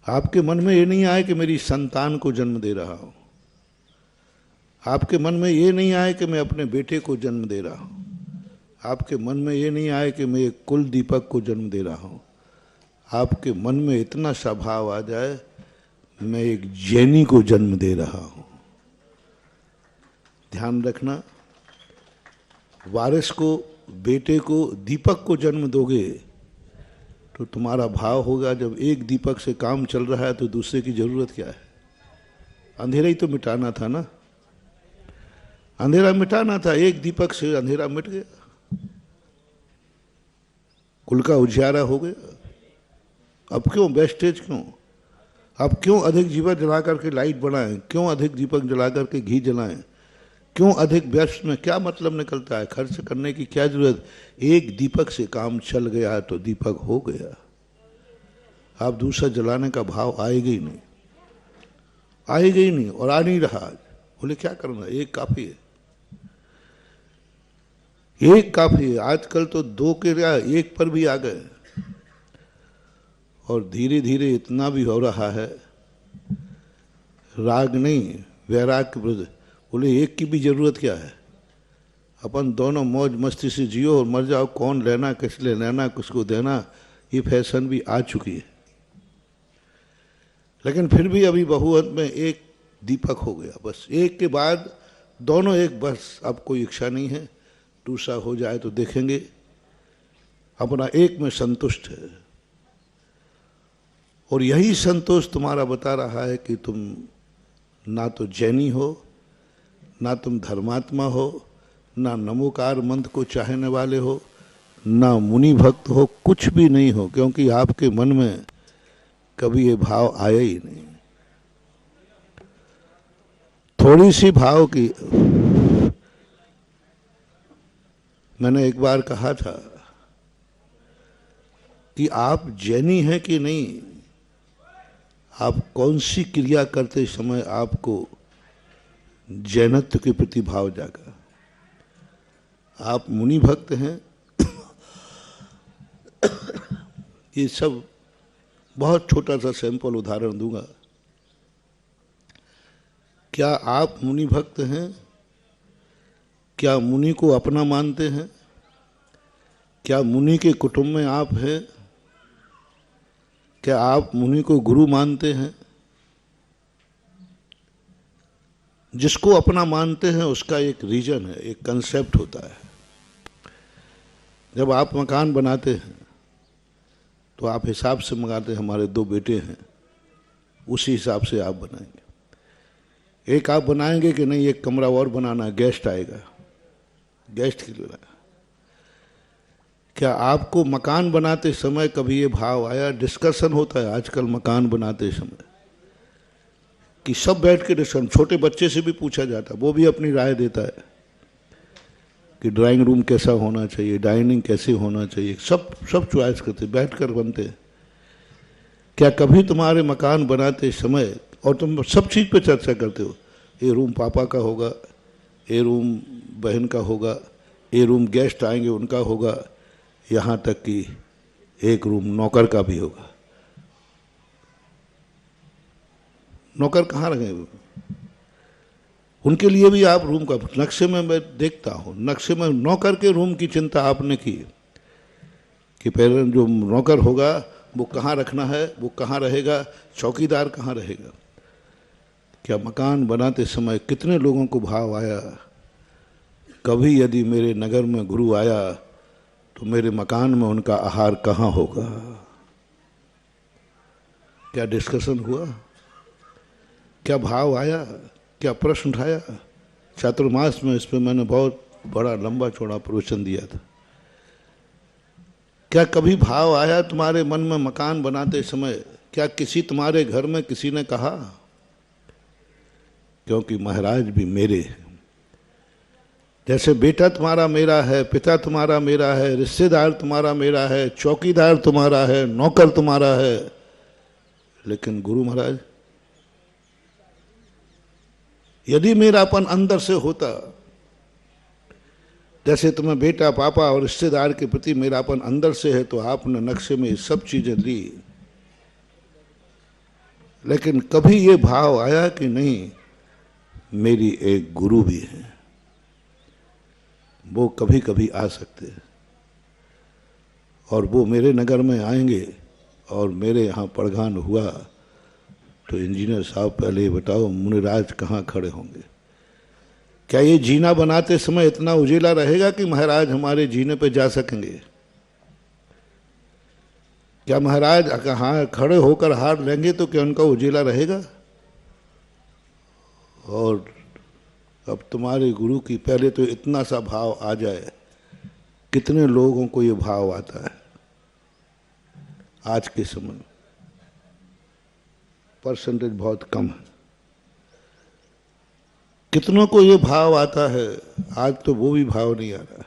आपके मन में ये नहीं आए कि मेरी संतान को जन्म दे रहा हूं, आपके मन में ये नहीं आए कि मैं अपने बेटे को जन्म दे रहा हूं, आपके मन में ये नहीं आए कि मैं एक कुल दीपक को जन्म दे रहा हूं। आपके मन में इतना सा भाव आ जाए, मैं एक जैनी को जन्म दे रहा हूं। ध्यान रखना, वारिस को, बेटे को, दीपक को जन्म दोगे तो तुम्हारा भाव होगा, जब एक दीपक से काम चल रहा है तो दूसरे की जरूरत क्या है? अंधेरा ही तो मिटाना था ना, अंधेरा मिटाना था, एक दीपक से अंधेरा मिट गया, कुल का उजियारा हो गया। अब क्यों वेस्टेज? क्यों अब क्यों अधिक दीपक जला करके लाइट बनाएं? क्यों अधिक दीपक जला करके घी जलाएं? क्यों अधिक व्यस्त में क्या मतलब निकलता है, खर्च करने की क्या जरूरत। एक दीपक से काम चल गया तो दीपक हो गया, आप दूसरा जलाने का भाव आएगा ही नहीं, आएगा ही नहीं, और आ नहीं रहा। आज बोले क्या करना, एक काफी है, एक काफी है। आजकल तो दो के या एक पर भी आ गए, और धीरे धीरे इतना भी हो रहा है, राग नहीं वैराग के विरुद्ध। बोले एक की भी जरूरत क्या है, अपन दोनों मौज मस्ती से जियो और मर जाओ, कौन लेना किस लिए लेना किसको देना, ये फैशन भी आ चुकी है। लेकिन फिर भी अभी बहुमत में एक दीपक हो गया, बस एक के बाद दोनों एक, बस अब कोई इच्छा नहीं है, दूसरा हो जाए तो देखेंगे, अपना एक में संतुष्ट है। और यही संतोष तुम्हारा बता रहा है कि तुम ना तो जैनी हो, ना तुम धर्मात्मा हो, ना नमोकार मंत्र को चाहने वाले हो, ना मुनि भक्त हो, कुछ भी नहीं हो, क्योंकि आपके मन में कभी ये भाव आया ही नहीं। थोड़ी सी भाव की, मैंने एक बार कहा था कि आप जैनी हैं कि नहीं, आप कौन सी क्रिया करते समय आपको जैनत्व के प्रति भाव जागा। आप मुनि भक्त हैं, ये सब बहुत छोटा सा सैंपल उदाहरण दूंगा। क्या आप मुनि भक्त हैं, क्या मुनि को अपना मानते हैं, क्या मुनि के कुटुंब में आप हैं, क्या आप मुनि को गुरु मानते हैं। जिसको अपना मानते हैं उसका एक रीजन है, एक कंसेप्ट होता है। जब आप मकान बनाते हैं तो आप हिसाब से मंगाते हैं, हमारे 2 बेटे हैं, उसी हिसाब से आप बनाएंगे। एक आप बनाएंगे कि नहीं एक कमरा और बनाना, गेस्ट आएगा, गेस्ट के लिए बनाया। क्या आपको मकान बनाते समय कभी ये भाव आया, डिस्कशन होता है आजकल मकान बनाते समय कि सब बैठ के डिस्कशन, छोटे बच्चे से भी पूछा जाता है, वो भी अपनी राय देता है कि ड्राइंग रूम कैसा होना चाहिए, डाइनिंग कैसे होना चाहिए, सब चॉइस करते, बैठकर बनते। क्या कभी तुम्हारे मकान बनाते समय, और तुम सब चीज़ पे चर्चा करते हो, ये रूम पापा का होगा, ये रूम बहन का होगा, ये रूम गेस्ट आएंगे उनका होगा, यहाँ तक कि एक रूम नौकर का भी होगा। नौकर कहाँ रखेंगे, उनके लिए भी आप रूम का नक्शे में, मैं देखता हूँ नक्शे में नौकर के रूम की चिंता आपने की कि पहले जो नौकर होगा वो कहाँ रखना है, वो कहाँ रहेगा, चौकीदार कहाँ रहेगा। क्या मकान बनाते समय कितने लोगों को भाव आया, कभी यदि मेरे नगर में गुरु आया तो मेरे मकान में उनका आहार कहाँ होगा। क्या डिस्कशन हुआ, क्या भाव आया, क्या प्रश्न उठाया। चातुर्मास में इस पर मैंने बहुत बड़ा लंबा चौड़ा प्रवचन दिया था। क्या कभी भाव आया तुम्हारे मन में मकान बनाते समय, क्या किसी तुम्हारे घर में किसी ने कहा, क्योंकि महाराज भी मेरे हैं, जैसे बेटा तुम्हारा मेरा है, पिता तुम्हारा मेरा है, रिश्तेदार तुम्हारा मेरा है, चौकीदार तुम्हारा है, नौकर तुम्हारा है, लेकिन गुरु महाराज, यदि मेरापन अंदर से होता, जैसे तुम्हें बेटा पापा और रिश्तेदार के प्रति मेरापन अंदर से है, तो आपने नक्शे में सब चीजें ली। लेकिन कभी ये भाव आया कि नहीं मेरी एक गुरु भी है, वो कभी कभी आ सकते हैं, और वो मेरे नगर में आएंगे और मेरे यहाँ पड़गान हुआ तो इंजीनियर साहब पहले ये बताओ मुनिराज कहाँ खड़े होंगे। क्या ये जीना बनाते समय इतना उजेला रहेगा कि महाराज हमारे जीने पे जा सकेंगे। क्या महाराज कहाँ खड़े होकर हार लेंगे तो क्या उनका उजेला रहेगा। और अब तुम्हारे गुरु की पहले तो इतना सा भाव आ जाए, कितने लोगों को ये भाव आता है आज के समय में, परसेंटेज बहुत कम है। कितनों को ये भाव आता है, आज तो वो भी भाव नहीं आ रहा,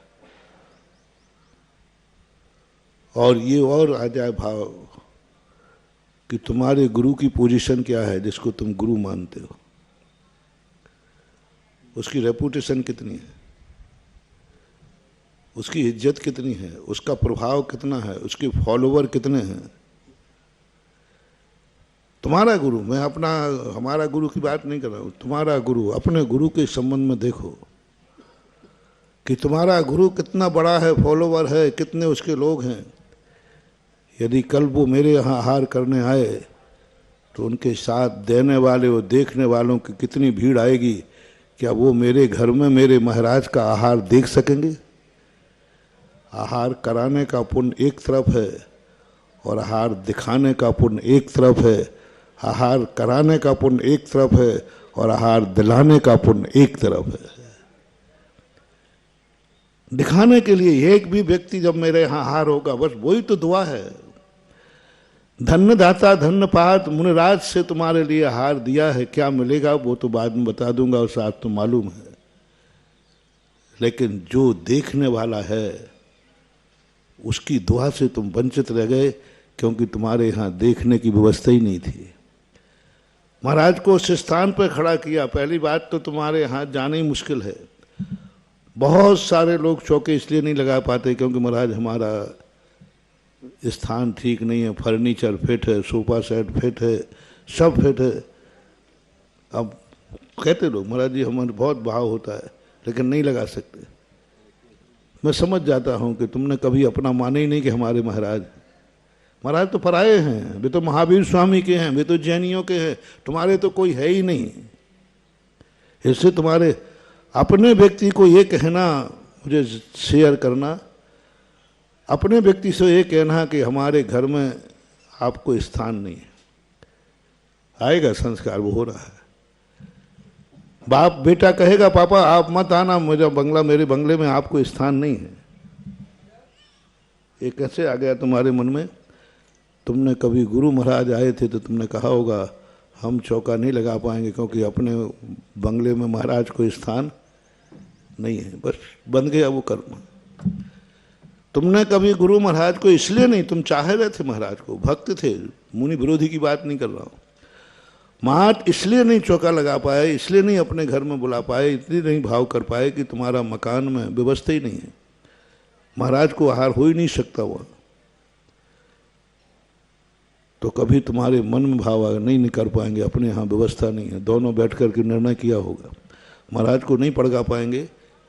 और ये और आ जाए भाव कि तुम्हारे गुरु की पोजीशन क्या है, जिसको तुम गुरु मानते हो, उसकी रेपुटेशन कितनी है, उसकी इज्जत कितनी है, उसका प्रभाव कितना है, उसके फॉलोवर कितने हैं। तुम्हारा गुरु, मैं अपना हमारा गुरु की बात नहीं कर रहा हूं, तुम्हारा गुरु, अपने गुरु के संबंध में देखो कि तुम्हारा गुरु कितना बड़ा है, फॉलोवर है, कितने उसके लोग हैं। यदि कल वो मेरे यहाँ आहार करने आए तो उनके साथ देने वाले और देखने वालों की कितनी भीड़ आएगी। क्या वो मेरे घर में मेरे महाराज का आहार देख सकेंगे? आहार कराने का पुण्य एक तरफ है और आहार दिखाने का पुण्य एक तरफ है। आहार कराने का पुण्य एक तरफ है और आहार दिलाने का पुण्य एक तरफ है। दिखाने के लिए एक भी व्यक्ति जब मेरे यहाँ आहार होगा, बस वही तो दुआ है। धन्य दाता धन्य पात, मुनिराज से तुम्हारे लिए आहार दिया है, क्या मिलेगा वो तो बाद में बता दूंगा, और साथ तो मालूम है। लेकिन जो देखने वाला है उसकी दुआ से तुम वंचित रह गए, क्योंकि तुम्हारे यहाँ देखने की व्यवस्था ही नहीं थी। महाराज को उस स्थान पर खड़ा किया। पहली बात तो तुम्हारे यहाँ जाना ही मुश्किल है। बहुत सारे लोग चौके इसलिए नहीं लगा पाते क्योंकि महाराज हमारा स्थान ठीक नहीं है, फर्नीचर फिट है, सोफा सेट फिट है, सब फिट है। अब कहते लोग महाराज जी हमारे बहुत भाव होता है, लेकिन नहीं लगा सकते। मैं समझ जाता हूँ कि तुमने कभी अपना माने ही नहीं कि हमारे महाराज। महाराज तो पराये हैं, वे तो महावीर स्वामी के हैं, वे तो जैनियों के हैं, तुम्हारे तो कोई है ही नहीं। इससे तुम्हारे अपने व्यक्ति को ये कहना, मुझे शेयर करना, अपने व्यक्ति से ये कहना कि हमारे घर में आपको स्थान नहीं है, आएगा संस्कार, वो हो रहा है। बाप बेटा कहेगा पापा आप मत आना, मेरा बंगला, मेरे बंगले में आपको स्थान नहीं है। ये कैसे आ गया तुम्हारे मन में? तुमने कभी गुरु महाराज आए थे तो तुमने कहा होगा हम चौका नहीं लगा पाएंगे क्योंकि अपने बंगले में महाराज को स्थान नहीं है। बस बन गया वो कर्म। तुमने कभी गुरु महाराज को इसलिए नहीं, तुम चाह रहे थे महाराज को, भक्त थे, मुनि विरोधी की बात नहीं कर रहा हूँ। महाराज इसलिए नहीं चौका लगा पाए, इसलिए नहीं अपने घर में बुला पाए, इतनी नहीं भाव कर पाए कि तुम्हारा मकान में व्यवस्था ही नहीं है, महाराज को आहार हो ही नहीं सकता वहाँ। तो कभी तुम्हारे मन में भाव नहीं कर पाएंगे, अपने यहाँ व्यवस्था नहीं है। दोनों बैठ कर के निर्णय किया होगा महाराज को नहीं पड़गा पाएंगे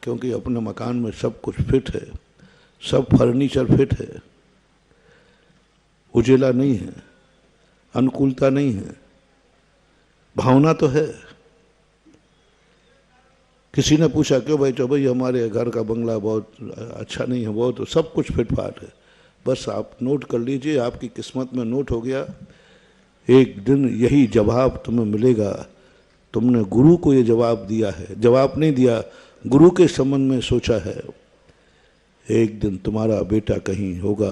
क्योंकि अपने मकान में सब कुछ फिट है, सब फर्नीचर फिट है, उजेला नहीं है, अनुकूलता नहीं है, भावना तो है। किसी ने पूछा क्यों भाई? तो भाई हमारे घर का बंगला बहुत अच्छा नहीं है, बहुत, तो सब कुछ फिटफाट है। बस आप नोट कर लीजिए, आपकी किस्मत में नोट हो गया। एक दिन यही जवाब तुम्हें मिलेगा। तुमने गुरु को ये जवाब दिया है, जवाब नहीं दिया, गुरु के संबंध में सोचा है। एक दिन तुम्हारा बेटा कहीं होगा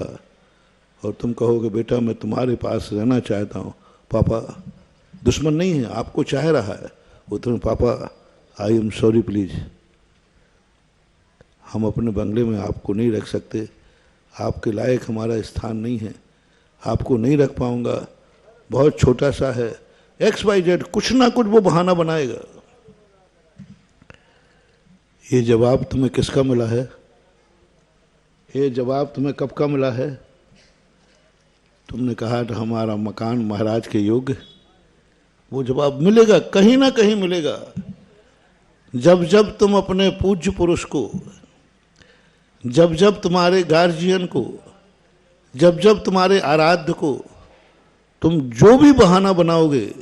और तुम कहोगे बेटा मैं तुम्हारे पास रहना चाहता हूँ। पापा, दुश्मन नहीं है, आपको चाह रहा है। वो तुम्हें पापा आई एम सॉरी प्लीज, हम अपने बंगले में आपको नहीं रख सकते, आपके लायक हमारा स्थान नहीं है, आपको नहीं रख पाऊंगा, बहुत छोटा सा है, XYZ, कुछ ना कुछ वो बहाना बनाएगा। ये जवाब तुम्हें किसका मिला है? ये जवाब तुम्हें कब का मिला है? तुमने कहा था हमारा मकान महाराज के योग्य। वो जवाब मिलेगा, कहीं ना कहीं मिलेगा। जब जब तुम अपने पूज्य पुरुष को, जब जब तुम्हारे गार्जियन को, जब जब तुम्हारे आराध्य को तुम जो भी बहाना बनाओगे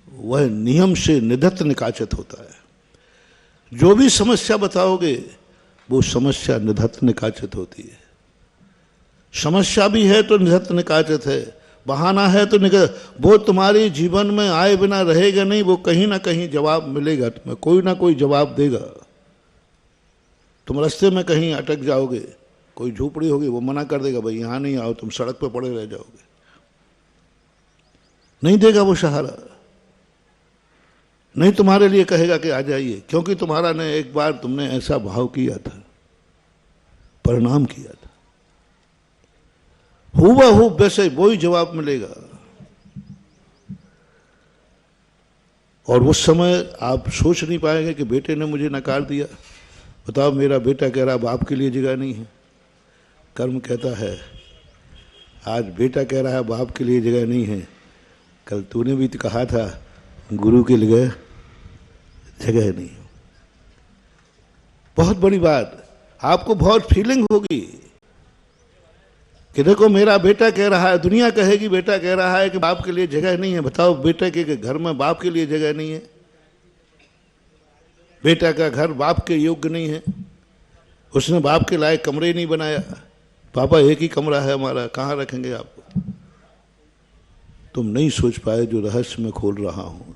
वह नियम से निधत्त निकाचित होता है। जो भी समस्या बताओगे वो समस्या निधत्त निकाचित होती है। समस्या भी है तो निधत्त निकाचित है, बहाना है तो वो तुम्हारे जीवन में आए बिना रहेगा नहीं, वो कहीं ना कहीं जवाब मिलेगा तुम्हें, कोई ना कोई जवाब देगा। तुम रास्ते में कहीं अटक जाओगे, कोई झोपड़ी होगी, वो मना कर देगा भाई यहाँ नहीं आओ, तुम सड़क पे पड़े रह जाओगे, नहीं देगा वो सहारा। नहीं तुम्हारे लिए कहेगा कि आ जाइए, क्योंकि तुम्हारा ने एक बार तुमने ऐसा भाव किया था, प्रणाम किया था। हूबहू वैसे वही जवाब मिलेगा। और उस समय आप सोच नहीं पाएंगे कि बेटे ने मुझे नकार दिया। बताओ, मेरा बेटा कह रहा बाप के लिए जगह नहीं है। कर्म कहता है आज बेटा कह रहा है बाप के लिए जगह नहीं है, कल तूने भी तो कहा था गुरु के लिए जगह नहीं। बहुत बड़ी बात, आपको बहुत फीलिंग होगी कि देखो मेरा बेटा कह रहा है, दुनिया कहेगी बेटा कह रहा है कि बाप के लिए जगह नहीं है। बताओ, बेटे के घर में बाप के लिए जगह नहीं है, बेटा का घर बाप के योग्य नहीं है, उसने बाप के लायक कमरे नहीं बनाया। पापा एक ही कमरा है हमारा, कहाँ रखेंगे आपको? तुम नहीं सोच पाए जो रहस्य मैं खोल रहा हूं।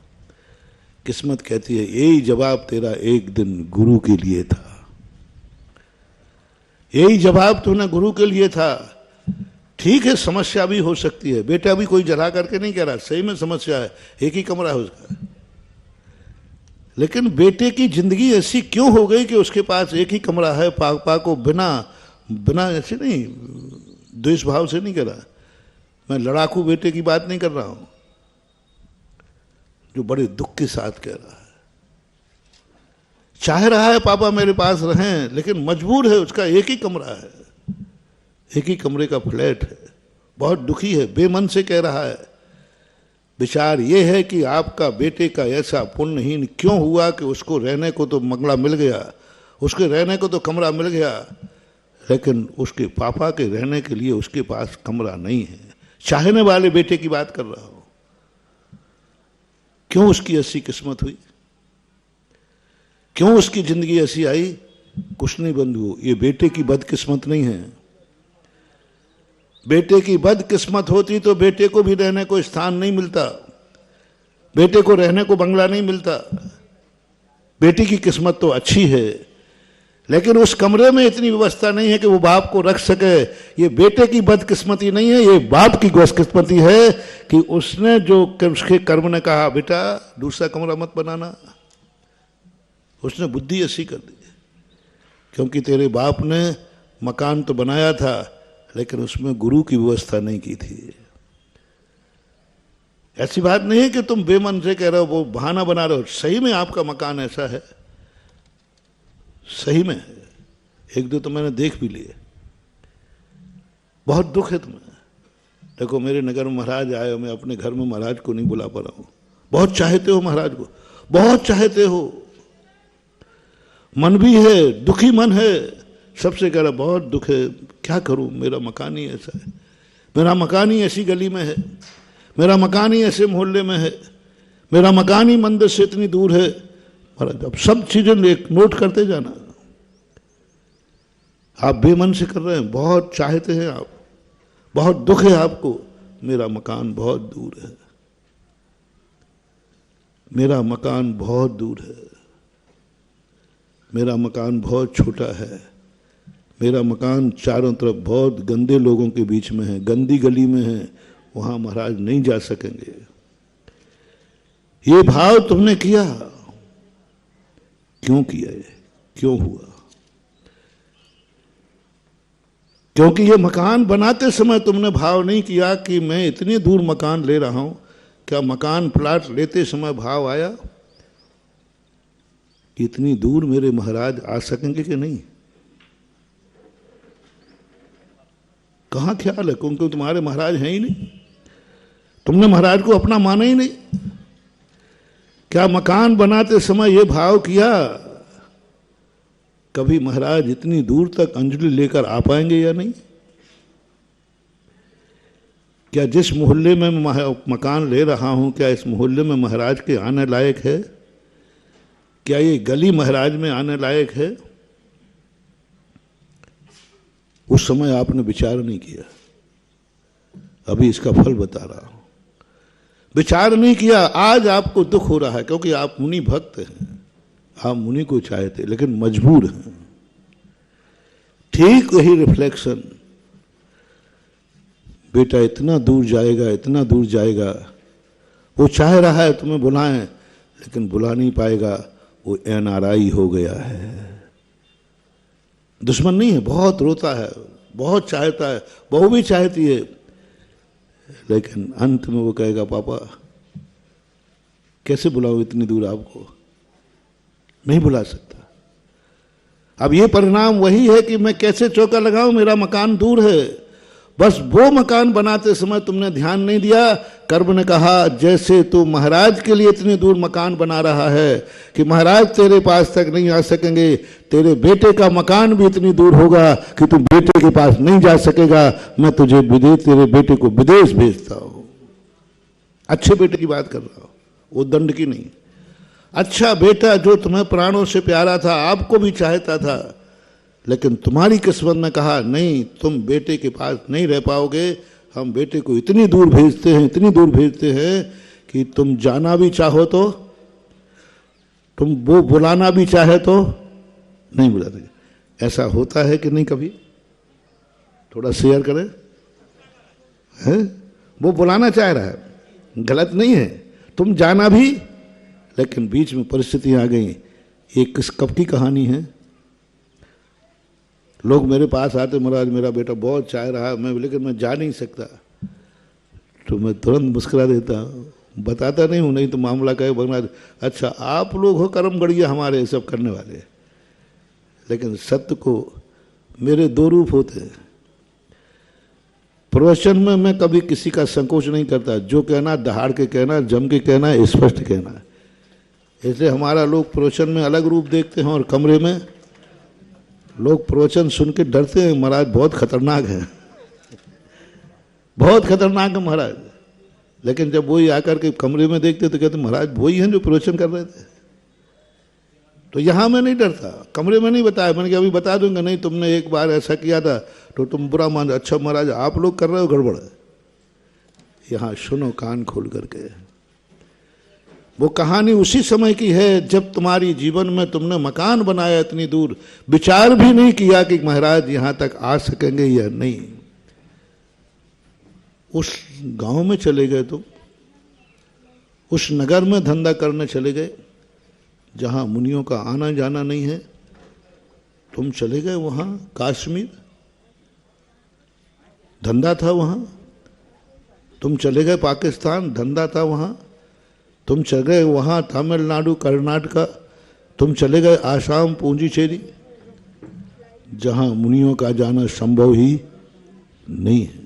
किस्मत कहती है यही जवाब तेरा एक दिन गुरु के लिए था, यही जवाब तूने गुरु के लिए था। ठीक है, समस्या भी हो सकती है, बेटा भी कोई जला करके नहीं कह रहा, सही में समस्या है, एक ही कमरा है उसका। लेकिन बेटे की जिंदगी ऐसी क्यों हो गई कि उसके पास एक ही कमरा है? पापा को बिना ऐसे नहीं, द्वेष भाव से नहीं कह रहा मैं, लड़ाकू बेटे की बात नहीं कर रहा हूं, जो बड़े दुख के साथ कह रहा है। चाह रहा है पापा मेरे पास रहें, लेकिन मजबूर है, उसका एक ही कमरा है, एक ही कमरे का फ्लैट है, बहुत दुखी है, बेमन से कह रहा है। विचार ये है कि आपका बेटे का ऐसा पुण्यहीन क्यों हुआ कि उसको रहने को तो बंगला मिल गया, उसके रहने को तो कमरा मिल गया, लेकिन उसके पापा के रहने के लिए उसके पास कमरा नहीं है। चाहने वाले बेटे की बात कर रहा हूं। क्यों उसकी ऐसी किस्मत हुई, क्यों उसकी जिंदगी ऐसी आई? कुछ नहीं बंधु, ये बेटे की बदकिस्मत नहीं है। बेटे की बदकिस्मत होती तो बेटे को भी रहने को स्थान नहीं मिलता, बेटे को रहने को बंगला नहीं मिलता। बेटी की किस्मत तो अच्छी है, लेकिन उस कमरे में इतनी व्यवस्था नहीं है कि वो बाप को रख सके। ये बेटे की बदकिस्मती नहीं है, ये बाप की बदकिस्मती है कि उसने जो उसके कर्म ने कहा बेटा दूसरा कमरा मत बनाना, उसने बुद्धि ऐसी कर दी। क्योंकि तेरे बाप ने मकान तो बनाया था, लेकिन उसमें गुरु की व्यवस्था नहीं की थी। ऐसी बात नहीं है कि तुम बेमन से कह रहे हो, वो बहाना बना रहे हो। सही में आपका मकान ऐसा है, सही में है। एक दो तो मैंने देख भी लिए, बहुत दुख है तुम्हें। देखो मेरे नगर में महाराज आए हो, मैं अपने घर में महाराज को नहीं बुला पा रहा हूं। बहुत चाहते हो महाराज को, बहुत चाहते हो, मन भी है, दुखी मन है, सबसे कह रहा बहुत दुख है, क्या करूं, मेरा मकान ही ऐसा है, मेरा मकान ही ऐसी गली में है, मेरा मकान ही ऐसे मोहल्ले में है, मेरा मकान ही मंदिर से इतनी दूर है। महाराज अब सब चीजें नोट करते जाना। आप बेमन से कर रहे हैं, बहुत चाहते हैं आप, बहुत दुख है आपको, मेरा मकान बहुत दूर है, मेरा मकान बहुत दूर है, मेरा मकान बहुत छोटा है, मेरा मकान चारों तरफ बहुत गंदे लोगों के बीच में है, गंदी गली में है, वहां महाराज नहीं जा सकेंगे। ये भाव तुमने किया, क्यों किया, ये क्यों हुआ? क्योंकि ये मकान बनाते समय तुमने भाव नहीं किया कि मैं इतनी दूर मकान ले रहा हूं। क्या मकान प्लाट लेते समय भाव आया कि इतनी दूर मेरे महाराज आ सकेंगे कि नहीं? कहां ख्याल है? क्योंकि तुम्हारे महाराज हैं ही नहीं, तुमने महाराज को अपना माना ही नहीं। क्या मकान बनाते समय ये भाव किया कभी महाराज इतनी दूर तक अंजलि लेकर आ पाएंगे या नहीं? क्या जिस मोहल्ले में मैं मकान ले रहा हूं, क्या इस मोहल्ले में महाराज के आने लायक है? क्या ये गली महाराज में आने लायक है? उस समय आपने विचार नहीं किया। अभी इसका फल बता रहा हूं। विचार नहीं किया, आज आपको दुख हो रहा है क्योंकि आप मुनि भक्त हैं, आप मुनि को चाहते लेकिन मजबूर हैं। ठीक वही रिफ्लेक्शन, बेटा इतना दूर जाएगा, इतना दूर जाएगा, वो चाह रहा है तुम्हें बुलाएं, लेकिन बुला नहीं पाएगा, वो NRI हो गया है। दुश्मन नहीं है, बहुत रोता है, बहुत चाहता है, बहू भी चाहती है, लेकिन अंत में वो कहेगा पापा कैसे बुलाऊं इतनी दूर आपको, नहीं बुला सकता। अब ये परिणाम वही है कि मैं कैसे चौका लगाऊं, मेरा मकान दूर है। बस वो मकान बनाते समय तुमने ध्यान नहीं दिया। कर्म ने कहा जैसे तू महाराज के लिए इतनी दूर मकान बना रहा है कि महाराज तेरे पास तक नहीं आ सकेंगे, तेरे बेटे का मकान भी इतनी दूर होगा कि तू बेटे के पास नहीं जा सकेगा। मैं तुझे विदेश, तेरे बेटे को विदेश भेजता हूं। अच्छे बेटे की बात कर रहा हूं, वो दंड की नहीं। अच्छा बेटा जो तुम्हें प्राणों से प्यारा था, आपको भी चाहता था, लेकिन तुम्हारी किस्मत ने कहा नहीं, तुम बेटे के पास नहीं रह पाओगे। हम बेटे को इतनी दूर भेजते हैं, इतनी दूर भेजते हैं कि तुम जाना भी चाहो तो, तुम वो बुलाना भी चाहे तो नहीं बुलाते। ऐसा होता है कि नहीं कभी? थोड़ा शेयर करें। है वो बुलाना चाह रहा है, गलत नहीं है, तुम जाना भी, लेकिन बीच में परिस्थितियां आ गई। एक कब की कहानी है, लोग मेरे पास आते, महाराज मेरा बेटा बहुत चाह रहा है, लेकिन मैं जा नहीं सकता। तो मैं तुरंत मुस्कुरा देता हूँ, बताता नहीं हूँ, नहीं तो मामला कहे महाराज अच्छा आप लोग हो कर्म गढ़िया हमारे सब करने वाले। लेकिन सत्य को मेरे दो रूप होते हैं। प्रवचन में मैं कभी किसी का संकोच नहीं करता, जो कहना दहाड़ के कहना, जम के कहना, स्पष्ट कहना। इसलिए हमारा लोग प्रवचन में अलग रूप देखते हैं और कमरे में लोग प्रवचन सुन के डरते हैं, महाराज बहुत खतरनाक है, बहुत खतरनाक है महाराज। लेकिन जब वही आकर के कमरे में देखते तो कहते महाराज वही हैं जो प्रवचन कर रहे थे। तो यहां मैं नहीं डरता, कमरे में नहीं बताया, मैंने कहा अभी बता दूंगा, नहीं तुमने एक बार ऐसा किया था तो तुम बुरा मान, अच्छा महाराज आप लोग कर रहे हो गड़बड़। यहां सुनो कान खोल करके। वो कहानी उसी समय की है जब तुम्हारी जीवन में तुमने मकान बनाया इतनी दूर, विचार भी नहीं किया कि महाराज यहां तक आ सकेंगे या नहीं। उस गांव में चले गए तुम, उस नगर में धंधा करने चले गए जहां मुनियों का आना जाना नहीं है। तुम चले गए वहां कश्मीर, धंधा था वहां। तुम चले गए पाकिस्तान, धंधा था वहां। तुम चले गए वहाँ तमिलनाडु, कर्नाटका, तुम चले गए आसाम, पूंडीचेरी, जहाँ मुनियों का जाना संभव ही नहीं है।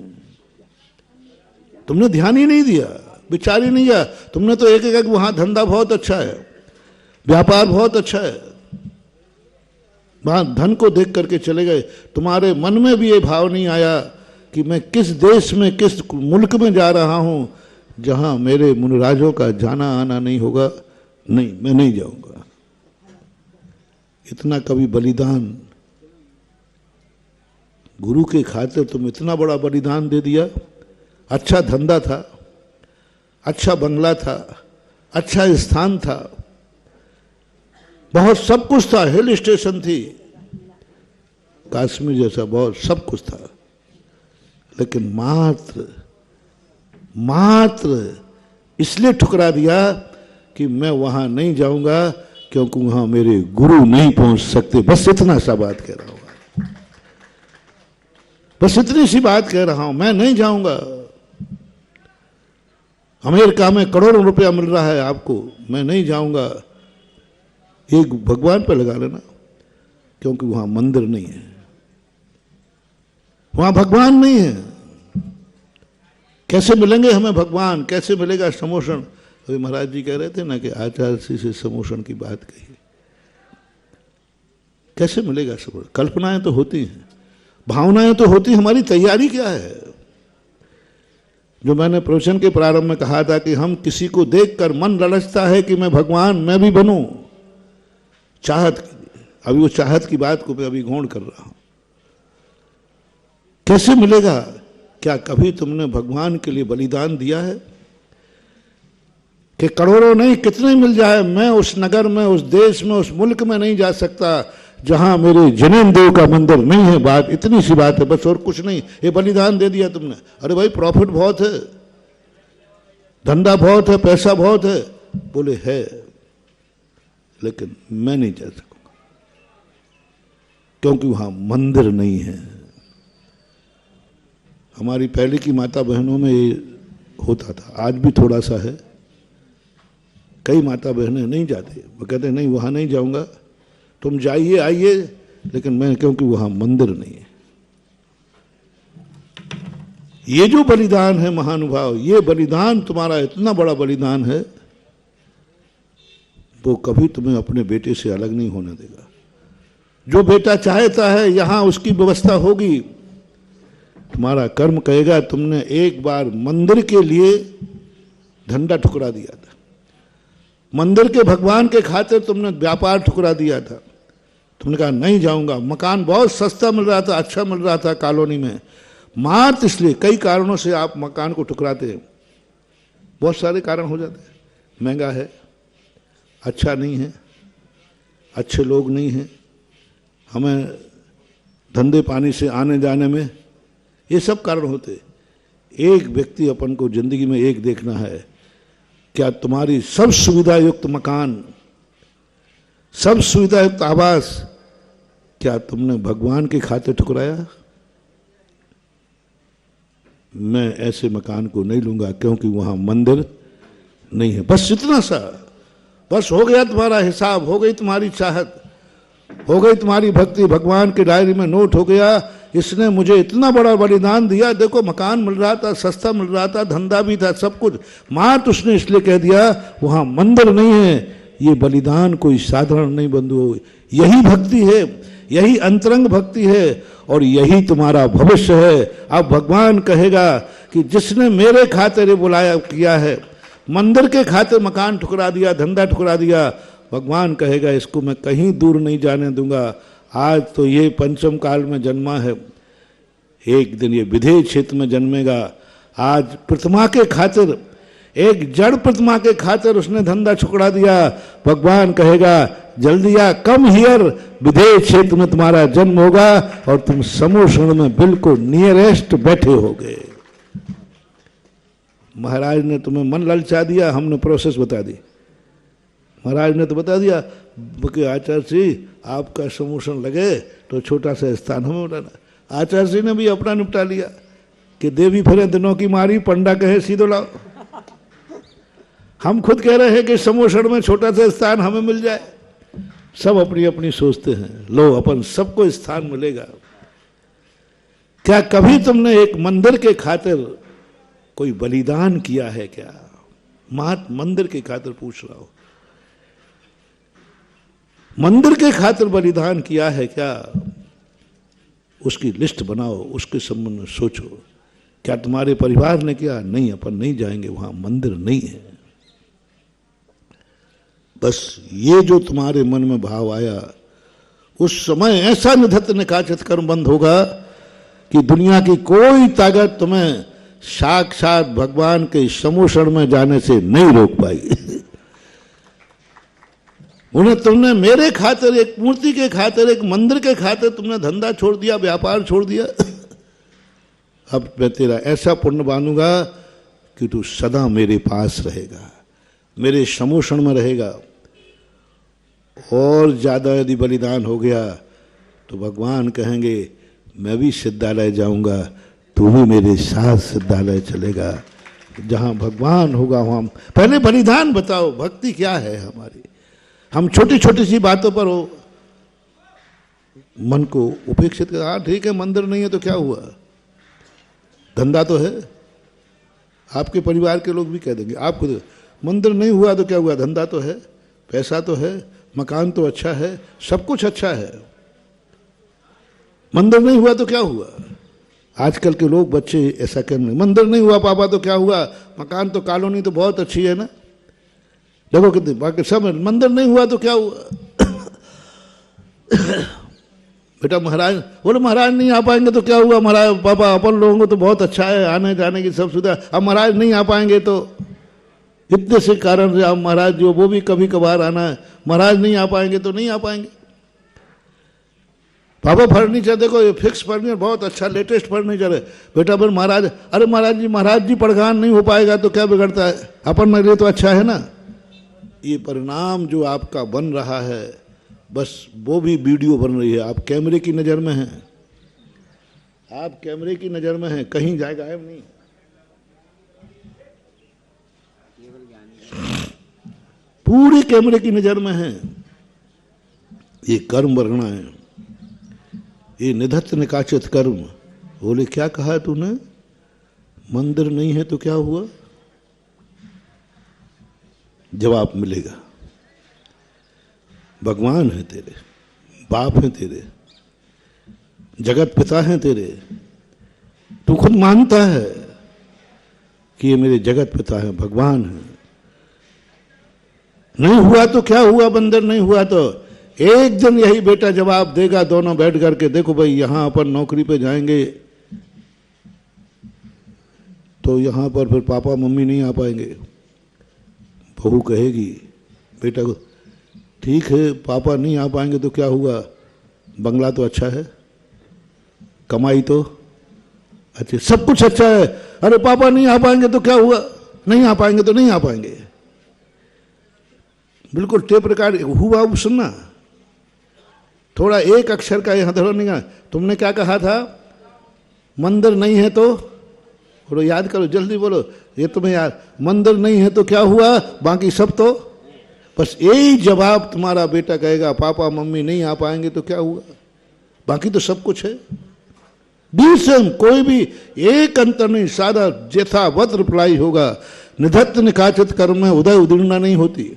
तुमने ध्यान ही नहीं दिया, विचार ही नहीं किया। तुमने तो एक एक वहाँ धंधा बहुत अच्छा है, व्यापार बहुत अच्छा है, वहाँ धन को देख करके चले गए। तुम्हारे मन में भी ये भाव नहीं आया कि मैं किस देश में, किस मुल्क में जा रहा हूँ जहां मेरे मुनिराजों का जाना आना नहीं होगा। नहीं, मैं नहीं जाऊंगा। इतना कभी बलिदान गुरु के खातिर तुम इतना बड़ा बलिदान दे दिया। अच्छा धंधा था, अच्छा बंगला था, अच्छा स्थान था, बहुत सब कुछ था, हिल स्टेशन थी, कश्मीर जैसा बहुत सब कुछ था, लेकिन मात्र इसलिए ठुकरा दिया कि मैं वहां नहीं जाऊंगा क्योंकि वहां मेरे गुरु नहीं पहुंच सकते। बस इतना सा बात कह रहा हूं, बस इतनी सी बात कह रहा हूं, मैं नहीं जाऊंगा। अमेरिका में करोड़ों रुपया मिल रहा है आपको, मैं नहीं जाऊंगा। एक भगवान पे लगा लेना, क्योंकि वहां मंदिर नहीं है, वहां भगवान नहीं है। कैसे मिलेंगे हमें भगवान, कैसे मिलेगा समोषण? अभी महाराज जी कह रहे थे ना कि आचार्य से समोषण की बात कही, कैसे मिलेगा समोषण? कल्पनाएं तो होती हैं, भावनाएं तो होती, हमारी तैयारी क्या है? जो मैंने प्रवचन के प्रारंभ में कहा था कि हम किसी को देखकर मन ललचता है कि मैं भगवान, मैं भी बनूं, चाहत के लिए। अभी वो चाहत की बात को मैं अभी गौण कर रहा हूं। कैसे मिलेगा? क्या कभी तुमने भगवान के लिए बलिदान दिया है कि करोड़ों नहीं कितने मिल जाए, मैं उस नगर में, उस देश में, उस मुल्क में नहीं जा सकता जहां मेरे जनेन देव का मंदिर नहीं है। बात इतनी सी बात है, बस और कुछ नहीं। ये बलिदान दे दिया तुमने। अरे भाई प्रॉफिट बहुत है, धंधा बहुत है, पैसा बहुत है। बोले है, लेकिन मैं नहीं जा सकूंगा क्योंकि वहां मंदिर नहीं है। हमारी पहले की माता बहनों में ये होता था, आज भी थोड़ा सा है। कई माता बहनें नहीं जाती, वो कहते नहीं वहां नहीं जाऊंगा, तुम जाइए आइए, लेकिन मैं, क्योंकि वहां मंदिर नहीं है। ये जो बलिदान है महानुभाव, ये बलिदान तुम्हारा इतना बड़ा बलिदान है, वो कभी तुम्हें अपने बेटे से अलग नहीं होने देगा। जो बेटा चाहता है यहां उसकी व्यवस्था होगी। तुम्हारा कर्म कहेगा तुमने एक बार मंदिर के लिए झंडा ठुकरा दिया था, मंदिर के भगवान के खातिर तुमने व्यापार ठुकरा दिया था। तुमने कहा नहीं जाऊंगा, मकान बहुत सस्ता मिल रहा था, अच्छा मिल रहा था कॉलोनी में, मात्र इसलिए, कई कारणों से आप मकान को ठुकराते हैं। बहुत सारे कारण हो जाते हैं, महंगा है, अच्छा नहीं है, अच्छे लोग नहीं हैं, हमें धंधे पानी से आने जाने में, ये सब कारण होते। एक व्यक्ति अपन को जिंदगी में एक देखना है, क्या तुम्हारी सब सुविधा युक्त मकान, सब सुविधा युक्त आवास, क्या तुमने भगवान के खातिर ठुकराया? मैं ऐसे मकान को नहीं लूंगा क्योंकि वहां मंदिर नहीं है। बस इतना सा, बस हो गया तुम्हारा हिसाब, हो गई तुम्हारी चाहत, हो गई तुम्हारी भक्ति, भगवान के डायरी में नोट हो गया, इसने मुझे इतना बड़ा बलिदान दिया। देखो मकान मिल रहा था, सस्ता मिल रहा था, धंधा भी था, सब कुछ, मात्र उसने इसलिए कह दिया वहां मंदिर नहीं है। ये बलिदान कोई साधारण नहीं बंधु, यही भक्ति है, यही अंतरंग भक्ति है, और यही तुम्हारा भविष्य है। अब भगवान कहेगा कि जिसने मेरे खातिर बुलाया किया है, मंदिर के खातिर मकान ठुकरा दिया, धंधा ठुकरा दिया, भगवान कहेगा इसको मैं कहीं दूर नहीं जाने दूंगा। आज तो ये पंचम काल में जन्मा है, एक दिन ये विधेय क्षेत्र में जन्मेगा। आज प्रतिमा के खातिर, एक जड़ प्रतिमा के खातिर उसने धंधा ठुकरा दिया। भगवान कहेगा जल्दी आ, कम हियर, विधेय क्षेत्र में तुम्हारा जन्म होगा और तुम समूह क्षण में बिल्कुल नियरेस्ट बैठे होगे। महाराज ने तुम्हें मन ललचा दिया, हमने प्रोसेस बता दी। महाराज ने तो बता दिया कि आचार्य जी आपका समूषण लगे तो छोटा सा स्थान हमें उठाना। आचार्य जी ने भी अपना निपटा लिया कि देवी फिरे दिनों की मारी, पंडा कहे सीधो लाओ। हम खुद कह रहे हैं कि समूषण में छोटा सा स्थान हमें मिल जाए। सब अपनी अपनी सोचते हैं, लो अपन सबको स्थान मिलेगा। क्या कभी तुमने एक मंदिर के खातिर कोई बलिदान किया है क्या? मात्र मंदिर के खातिर पूछ रहा हो, मंदिर के खातिर बलिदान किया है क्या? उसकी लिस्ट बनाओ, उसके संबंध में सोचो। क्या तुम्हारे परिवार ने किया? नहीं, अपन नहीं जाएंगे, वहां मंदिर नहीं है। बस ये जो तुम्हारे मन में भाव आया, उस समय ऐसा निधत्त निकाचित कर्म बंद होगा कि दुनिया की कोई ताकत तुम्हें साक्षात भगवान के समूषण में जाने से नहीं रोक पाई। उन्हें तुमने मेरे खातिर, एक मूर्ति के खातिर, एक मंदिर के खातिर तुमने धंधा छोड़ दिया, व्यापार छोड़ दिया। अब मैं तेरा ऐसा पुण्य मानूंगा कि तू सदा मेरे पास रहेगा, मेरे समूषण में रहेगा। और ज्यादा यदि बलिदान हो गया तो भगवान कहेंगे मैं भी सिद्धालय जाऊंगा, तू भी मेरे साथ सिद्धालय चलेगा। जहां भगवान होगा वहां। पहले बलिदान बताओ, भक्ति क्या है हमारी? हम छोटी छोटी सी बातों पर हो मन को उपेक्षित कर, हाँ ठीक है मंदिर नहीं है तो क्या हुआ, धंधा तो है। आपके परिवार के लोग भी कह देंगे, आपको मंदिर नहीं हुआ तो क्या हुआ, धंधा तो है, पैसा तो है, मकान तो अच्छा है, सब कुछ अच्छा है, मंदिर नहीं हुआ तो क्या हुआ। आजकल के लोग बच्चे ऐसा कहने, मंदिर नहीं हुआ पापा तो क्या हुआ, मकान तो कॉलोनी तो बहुत अच्छी है ना, देखो कितनी, बाकी सब मंदिर नहीं हुआ तो क्या हुआ। बेटा महाराज बोले महाराज नहीं आ पाएंगे तो क्या हुआ, महाराज पापा अपन लोगों को तो बहुत अच्छा है, आने जाने की सब सुविधा, अब महाराज नहीं आ पाएंगे तो इतने से कारण से, अब महाराज जो वो भी कभी कभार आना है, महाराज नहीं आ पाएंगे तो नहीं आ पाएंगे। पापा फर्नीचर देखो ये फिक्स फर्नीचर बहुत अच्छा लेटेस्ट फर्नीचर है, बेटा फिर महाराज, अरे महाराज जी पड़गान नहीं हो पाएगा तो क्या बिगड़ता है, अपन मेरे लिए तो अच्छा है ना। ये परिणाम जो आपका बन रहा है, बस वो भी वीडियो बन रही है। आप कैमरे की नज़र में हैं, आप कैमरे की नज़र में हैं, कहीं जाए गायब नहीं। पूरी कैमरे की नज़र में हैं। ये कर्म वर्णा है, ये निधत्त निकाचित कर्म। बोले क्या कहा तूने? मंदिर नहीं है तो क्या हुआ? जवाब मिलेगा। भगवान है तेरे, बाप है तेरे, जगत पिता है तेरे। तू खुद मानता है कि ये मेरे जगत पिता है, भगवान है। नहीं हुआ तो क्या हुआ बंदर? नहीं हुआ तो एक दिन यही बेटा जवाब देगा, दोनों बैठ करके, देखो भाई यहां अपन नौकरी पे जाएंगे तो यहां पर फिर पापा मम्मी नहीं आ पाएंगे। बहू कहेगी बेटा को, ठीक है पापा नहीं आ पाएंगे तो क्या हुआ, बंगला तो अच्छा है, कमाई तो अच्छी, सब कुछ अच्छा है। अरे पापा नहीं आ पाएंगे तो क्या हुआ, नहीं आ पाएंगे तो नहीं आ पाएंगे। बिल्कुल टेप रिकॉर्ड हुआ वो सुनना, थोड़ा एक अक्षर का यहां धरो नहीं। तुमने क्या कहा था? मंदिर नहीं है तो, बोलो याद करो जल्दी बोलो, ये तुम्हें याद, मंदिर नहीं है तो क्या हुआ, बाकी सब तो। बस यही जवाब तुम्हारा बेटा कहेगा, पापा मम्मी नहीं आ पाएंगे तो क्या हुआ, बाकी तो सब कुछ है। डीसम कोई भी एक अंतर नहीं, सादा यथावत रिप्लाई होगा। निधत्त निकाचित कर्म में उदय उदीर्णा नहीं होती,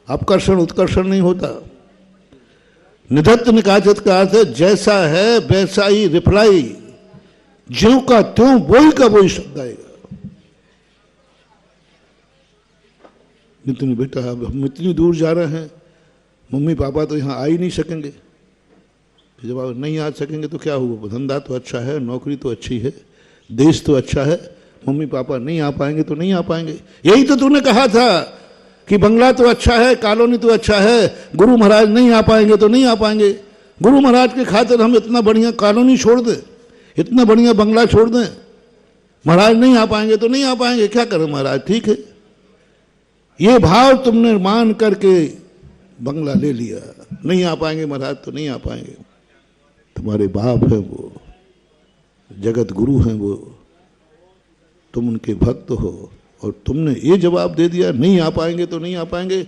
अपकर्षण उत्कर्षण नहीं होता। निधत्त निकाचित का अर्थ है जैसा है वैसा ही रिप्लाई, ज्यों का त्यों वही का वही शब्द आएगा। नितिन बेटा हम इतनी दूर जा रहे हैं, मम्मी पापा तो यहाँ आ ही नहीं सकेंगे। जब आप नहीं आ सकेंगे तो क्या हुआ, धंधा तो अच्छा है, नौकरी तो अच्छी है, देश तो अच्छा है, मम्मी पापा नहीं आ पाएंगे तो नहीं आ पाएंगे। यही तो तूने कहा था कि बंगला तो अच्छा है, कॉलोनी तो अच्छा है, गुरु महाराज नहीं आ पाएंगे तो नहीं आ पाएंगे। गुरु महाराज के खातिर हम इतना बढ़िया कॉलोनी छोड़ दें, इतना बढ़िया बंगला छोड़ दें, महाराज नहीं आ पाएंगे तो नहीं आ पाएंगे, क्या करें महाराज, ठीक है। ये भाव तुमने मान करके बंगला ले लिया, नहीं आ पाएंगे महाराज तो नहीं आ पाएंगे। तुम्हारे बाप है वो, जगत गुरु हैं वो, तुम उनके भक्त हो और तुमने ये जवाब दे दिया नहीं आ पाएंगे तो नहीं आ पाएंगे।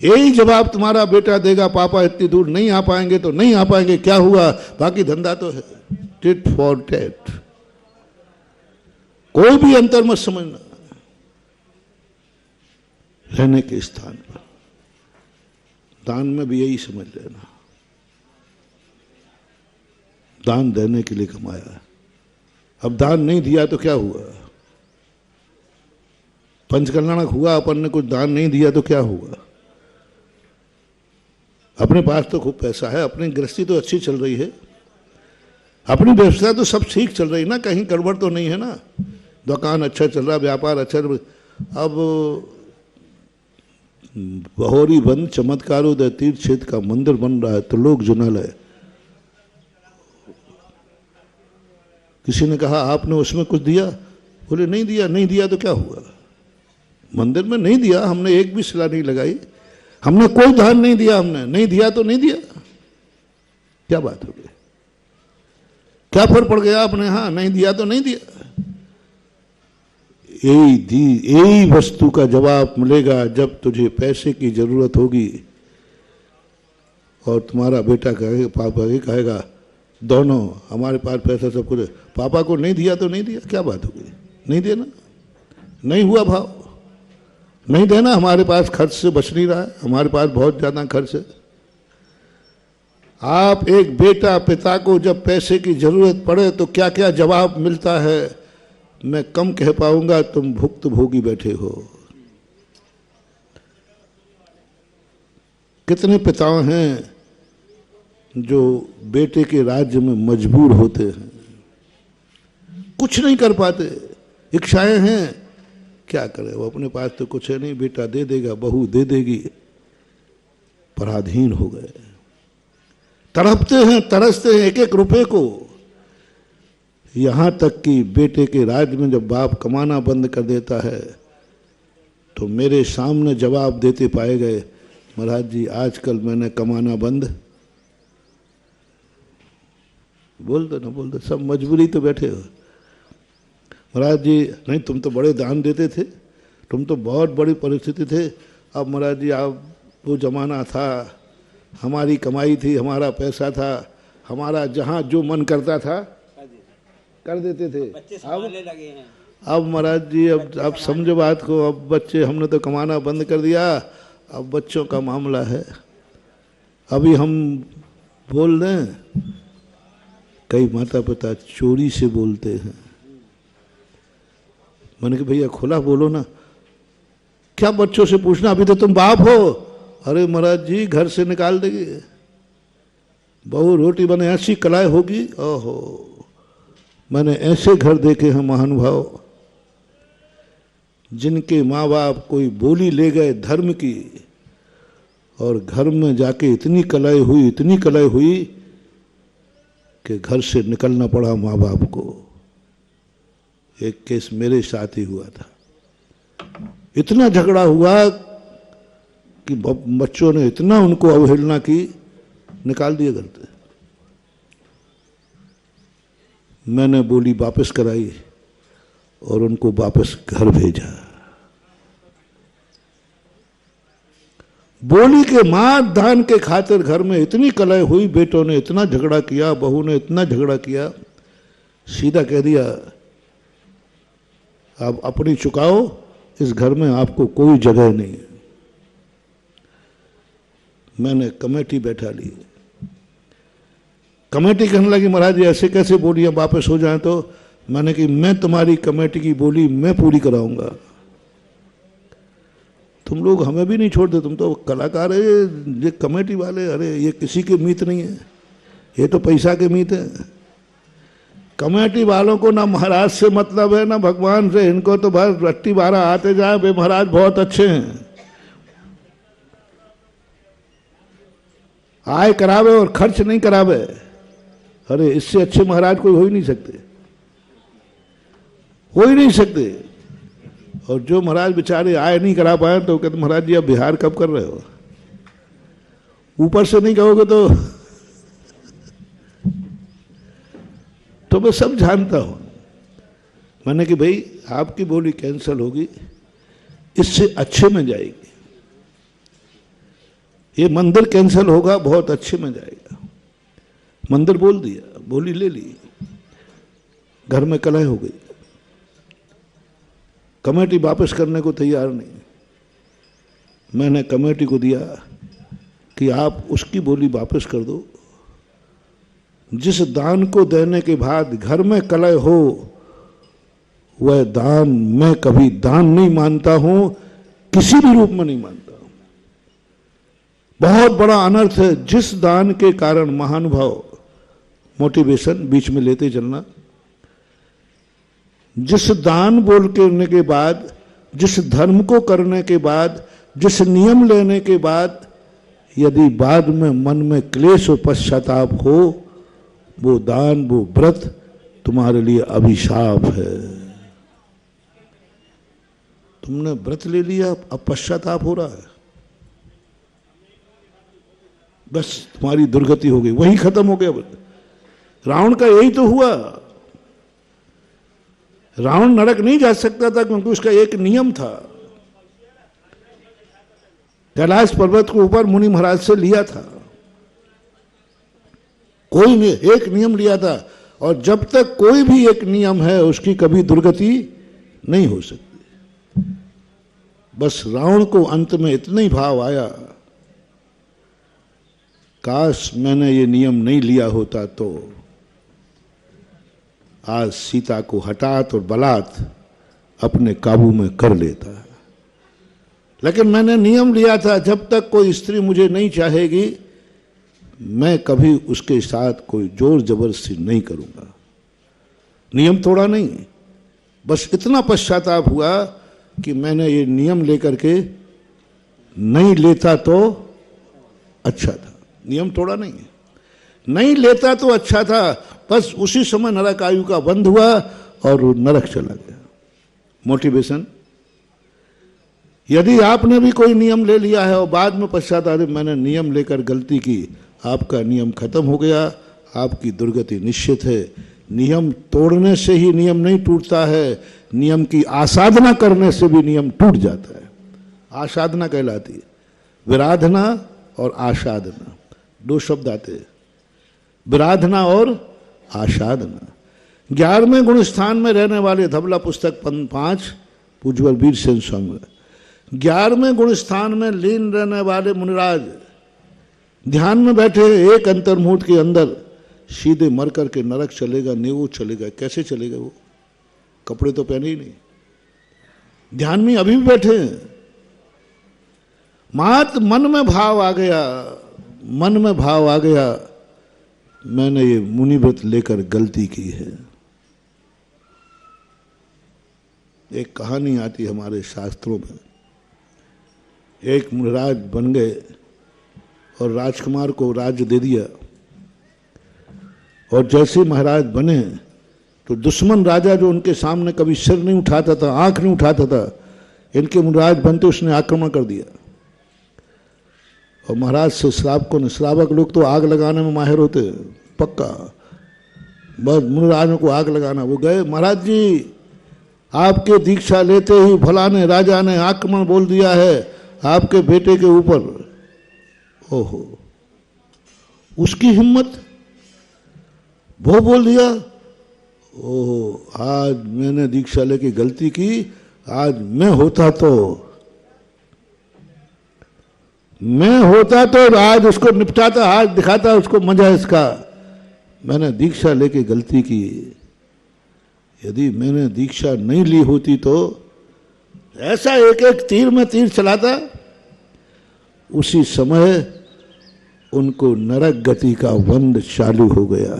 यही जवाब तुम्हारा बेटा देगा, पापा इतनी दूर नहीं आ पाएंगे तो नहीं आ पाएंगे, क्या हुआ, बाकी धंधा तो है। टिट फॉर टैट, कोई भी अंतर मत समझना। रहने के स्थान पर दान में भी यही समझ लेना, दान देने के लिए कमाया है। अब दान नहीं दिया तो क्या हुआ, पंचकल्याणक हुआ, अपन ने कुछ दान नहीं दिया तो क्या हुआ। अपने पास तो खूब पैसा है, अपनी गृहस्थी तो अच्छी चल रही है, अपनी व्यवसाय तो सब ठीक चल रही ना, कहीं गड़बड़ तो नहीं है ना, दुकान अच्छा चल रहा, व्यापार अच्छा। अब बहोरी बंद चमत्कारोदय तीर्थ क्षेत्र का मंदिर बन रहा है, त्रिलोक जुनालय। किसी ने कहा आपने उसमें कुछ दिया, बोले नहीं दिया। नहीं दिया तो क्या हुआ, मंदिर में नहीं दिया, हमने एक भी शिला नहीं लगाई, हमने कोई दान नहीं दिया, हमने नहीं दिया तो नहीं दिया, क्या बात हो गई, क्या फर्क पड़ गया आपने, हाँ नहीं दिया तो नहीं दिया। यही वस्तु का जवाब मिलेगा जब तुझे पैसे की जरूरत होगी और तुम्हारा बेटा कहेगा, पापा ही कहेगा, दोनों हमारे पास पैसा सब कुछ है, पापा को नहीं दिया तो नहीं दिया, क्या बात हो गई, नहीं देना, नहीं हुआ भाव, नहीं देना, हमारे पास खर्च से बच नहीं रहा है, हमारे पास बहुत ज्यादा खर्च है। आप एक बेटा पिता को जब पैसे की जरूरत पड़े तो क्या क्या जवाब मिलता है, मैं कम कह पाऊंगा, तुम भुक्त भोगी बैठे हो। कितने पिता हैं जो बेटे के राज्य में मजबूर होते हैं, कुछ नहीं कर पाते, इच्छाएं हैं, क्या करे, वो अपने पास तो कुछ है नहीं, बेटा दे देगा, बहू दे देगी, पराधीन हो गए, तड़पते हैं, तरसते हैं एक एक रुपए को। यहां तक कि बेटे के राज्य में जब बाप कमाना बंद कर देता है तो मेरे सामने जवाब देते पाए गए, महाराज जी आजकल मैंने कमाना बंद। बोल दो ना, बोल दो, सब मजबूरी तो बैठे हो। महाराज जी नहीं, तुम तो बड़े दान देते थे, तुम तो बहुत बड़ी परिस्थिति थे। अब महाराज जी आप, वो जमाना था, हमारी कमाई थी, हमारा पैसा था, हमारा जहाँ जो मन करता था कर देते थे। अब महाराज जी अब समझो बात को, अब बच्चे, हमने तो कमाना बंद कर दिया, अब बच्चों का मामला है। अभी हम बोल रहे हैं, कई माता पिता चोरी से बोलते हैं। मैंने कहा भैया खुला बोलो ना, क्या बच्चों से पूछना, अभी तो तुम बाप हो। अरे महाराज जी घर से निकाल देंगे, बहू रोटी बने ऐसी कलाई होगी। ओहो, मैंने ऐसे घर देखे हैं महानुभाव, जिनके माँ बाप कोई बोली ले गए धर्म की, और घर में जाके इतनी कलाई हुई, इतनी कलाई हुई कि घर से निकलना पड़ा माँ बाप को। एक केस मेरे साथ ही हुआ था, इतना झगड़ा हुआ कि बच्चों ने इतना उनको अवहेलना की, निकाल दिया घर से। मैंने बोली वापस कराई और उनको वापस घर भेजा। बोली के मां दान के खातिर घर में इतनी कलह हुई, बेटों ने इतना झगड़ा किया, बहू ने इतना झगड़ा किया, सीधा कह दिया आप अपनी चुकाओ, इस घर में आपको कोई जगह नहीं है। मैंने कमेटी बैठा ली, कमेटी कहने लगी महाराज जी ऐसे कैसे बोलियां वापस हो जाए। तो मैंने कि मैं तुम्हारी कमेटी की बोली मैं पूरी कराऊंगा, तुम लोग हमें भी नहीं छोड़ते, तुम तो कलाकार है, ये कमेटी वाले, अरे ये किसी के मीत नहीं है, ये तो पैसा के मीत है। कमेटी वालों को ना महाराज से मतलब है ना भगवान से, इनको तो बस रट्टी बारह आते जाए, वे महाराज बहुत अच्छे हैं, आय करावे और खर्च नहीं करावे। अरे इससे अच्छे महाराज कोई हो ही नहीं सकते, हो ही नहीं सकते। और जो महाराज बेचारे आय नहीं करा पाए तो कहते महाराज जी आप बिहार कब कर रहे हो, ऊपर से नहीं कहोगे तो मैं सब जानता हूं। मैंने कि भाई आपकी बोली कैंसिल होगी, इससे अच्छे में जाएगी, ये मंदिर कैंसिल होगा बहुत अच्छे में जाएगा। मंदिर बोल दिया, बोली ले ली, घर में कलह हो गई, कमेटी वापस करने को तैयार नहीं। मैंने कमेटी को दिया कि आप उसकी बोली वापस कर दो, जिस दान को देने के बाद घर में कलह हो वह दान मैं कभी दान नहीं मानता हूं, किसी भी रूप में नहीं मानता हूं। बहुत बड़ा अनर्थ है जिस दान के कारण महानुभाव, मोटिवेशन बीच में लेते चलना, जिस दान बोल करने के बाद, जिस धर्म को करने के बाद, जिस नियम लेने के बाद यदि बाद में मन में क्लेश और पश्चाताप हो, वो दान, वो व्रत तुम्हारे लिए अभिशाप है। तुमने व्रत ले लिया, अब पश्चाताप हो रहा है, बस तुम्हारी दुर्गति हो गई, वही खत्म हो गया। रावण का यही तो हुआ, रावण नरक नहीं जा सकता था क्योंकि उसका एक नियम था, कैलाश पर्वत को ऊपर मुनि महाराज से लिया था, कोई नहीं, एक नियम लिया था, और जब तक कोई भी एक नियम है उसकी कभी दुर्गति नहीं हो सकती। बस रावण को अंत में इतना ही भाव आया, काश मैंने ये नियम नहीं लिया होता तो आज सीता को हठात और बलात् अपने काबू में कर लेता। लेकिन मैंने नियम लिया था, जब तक कोई स्त्री मुझे नहीं चाहेगी मैं कभी उसके साथ कोई जोर जबरदस्ती नहीं करूंगा। नियम तोड़ा नहीं, बस इतना पश्चाताप हुआ कि मैंने ये नियम लेकर के नहीं लेता तो अच्छा था। नियम तोड़ा नहीं, नहीं लेता तो अच्छा था। बस उसी समय नरक आयु का बंद हुआ और नरक चला गया। मोटिवेशन यदि आपने भी कोई नियम ले लिया है और बाद में पश्चाताप मैंने नियम लेकर गलती की, आपका नियम खत्म हो गया, आपकी दुर्गति निश्चित है। नियम तोड़ने से ही नियम नहीं टूटता है, नियम की आसाधना करने से भी नियम टूट जाता है। आसाधना कहलाती है, विराधना और आसाधना, दो शब्द आते हैं, विराधना और आसाधना। 11वें गुण स्थान में रहने वाले, धबला पुस्तक 5, पूज्यवर वीर सेन स्वामी, 11वें गुण स्थान में लीन रहने वाले मुनिराज ध्यान में बैठे, एक अंतर्मुहूर्त के अंदर सीधे मर करके नरक चलेगा, नेवो चलेगा। कैसे चलेगा? वो कपड़े तो पहने ही नहीं, ध्यान में अभी भी बैठे हैं। मात मन में भाव आ गया, मन में भाव आ गया, मैंने ये मुनिव्रत लेकर गलती की है। एक कहानी आती हमारे शास्त्रों में, एक मुनिराज बन गए और राजकुमार को राज्य दे दिया, और जैसे महाराज बने तो दुश्मन राजा जो उनके सामने कभी सिर नहीं उठाता था, आंख नहीं उठाता था, इनके मुनिराज बनते उसने आक्रमण कर दिया। और महाराज से श्रावक लोग तो आग लगाने में माहिर होते, पक्का, बस मुनिराजों को आग लगाना। वो गए, महाराज जी आपके दीक्षा लेते ही फलाने राजा ने आक्रमण बोल दिया है आपके बेटे के ऊपर। ओहो, उसकी हिम्मत, वो बोल दिया। ओहो, आज मैंने दीक्षा लेके गलती की, आज मैं होता तो आज उसको निपटाता, आज दिखाता उसको मजा इसका। मैंने दीक्षा लेके गलती की, यदि मैंने दीक्षा नहीं ली होती तो ऐसा एक एक तीर में तीर चलाता। उसी समय उनको नरक गति का बंध चालू हो गया,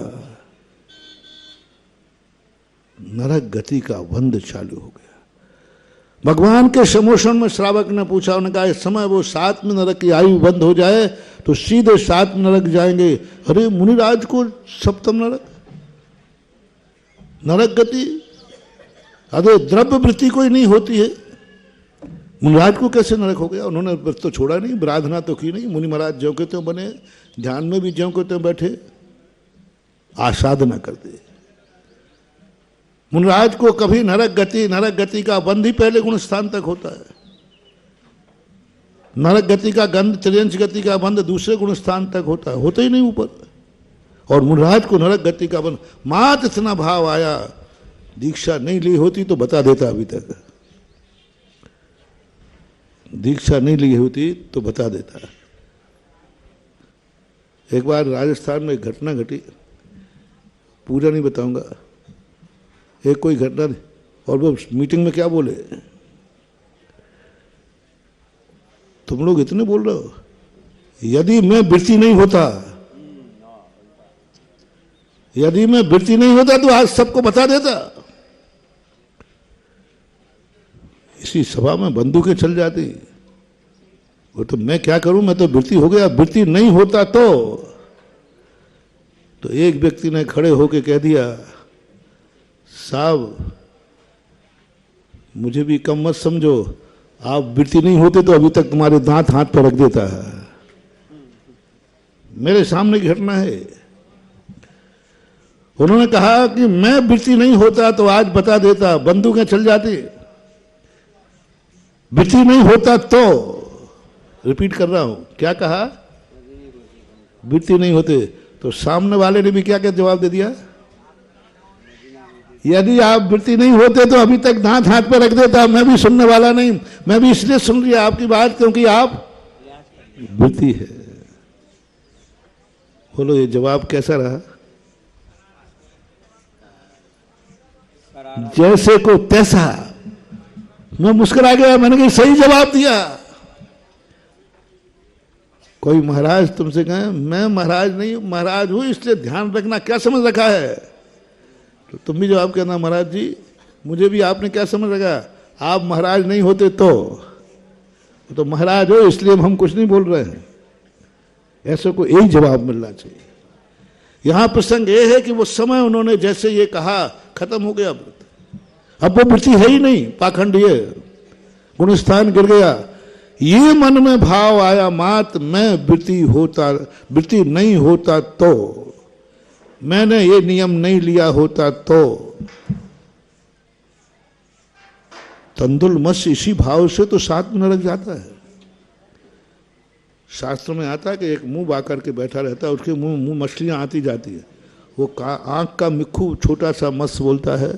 नरक गति का बंध चालू हो गया। भगवान के समोषण में श्रावक ने पूछा, उन्होंने कहा इस समय वो 7 में नरक की आयु बंद हो जाए तो सीधे 7 में नरक जाएंगे। अरे मुनिराज को 7 नरक, नरक गति, अरे द्रव्य वृत्ति कोई नहीं होती है, मुनिराज को कैसे नरक हो गया? उन्होंने व्रत तो छोड़ा नहीं, विराधना तो की नहीं। मुनि महाराज ज्यों के त्यों बने, ध्यान में भी ज्यों के त्यों बैठे, आसाधना करते। मुनिराज को कभी नरक गति का बंध ही पहले गुण स्थान तक होता है। नरक गति का गंध, त्रियंश गति का बंध दूसरे गुण स्थान तक होता है, होता ही नहीं ऊपर। और मुनिराज को नरक गति का बंध, मात इतना भाव आया, दीक्षा नहीं ली होती तो बता देता, अभी तक दीक्षा नहीं ली होती तो बता देता। एक बार राजस्थान में एक घटना घटी, पूरा नहीं बताऊंगा, एक कोई घटना, और वो मीटिंग में क्या बोले, तुम लोग इतने बोल रहे हो, यदि मैं वृत्ति नहीं होता तो आज सबको बता देता। इसी सभा में बंदूकें चल जाती, वो तो मैं क्या करूं, मैं तो वृत्ति हो गया, वृत्ति नहीं होता तो एक व्यक्ति ने खड़े होके कह दिया, साहब मुझे भी कम मत समझो, आप वृत्ति नहीं होते तो अभी तक तुम्हारे दांत हाथ पर रख देता है। मेरे सामने की घटना है। उन्होंने कहा कि मैं वृत्ति नहीं होता तो आज बता देता, बंदूकें चल जाती, वृत्ति नहीं होता तो, रिपीट कर रहा हूं, क्या कहा, वृत्ति नहीं होते तो सामने वाले ने भी क्या क्या जवाब दे दिया, यदि आप वृत्ति नहीं होते तो अभी तक दांत हाथ पर रख देता। मैं भी सुनने वाला नहीं, मैं भी इसलिए सुन लिया आपकी बात क्योंकि आप वृत्ति है। बोलो ये जवाब कैसा रहा? जैसे को तैसा। मैं मुस्कुरा गया, मैंने कहा सही जवाब दिया। कोई महाराज तुमसे कहे मैं महाराज नहीं, महाराज हूं इसलिए ध्यान रखना, क्या समझ रखा है? तो तुम भी जवाब कहना, महाराज जी मुझे भी आपने क्या समझ रखा, आप महाराज नहीं होते तो महाराज हो इसलिए हम कुछ नहीं बोल रहे हैं। ऐसे को यही जवाब मिलना चाहिए। यहां प्रसंग ये है कि वो समय उन्होंने जैसे ये कहा, खत्म हो गया। अब वो वृत्ति है ही नहीं, पाखंडी है। गुण स्थान गिर गया। ये मन में भाव आया, मात मैं वृत्ति नहीं होता तो, मैंने ये नियम नहीं लिया होता तो। तंदुल मत्स्य इसी भाव से तो 7 में नरक जाता है। शास्त्र में आता है कि एक मुंह बाकर के बैठा रहता है, उसके मुंह मछलियां आती जाती है। वो आंख का मिक्खू छोटा सा मत्स्य बोलता है,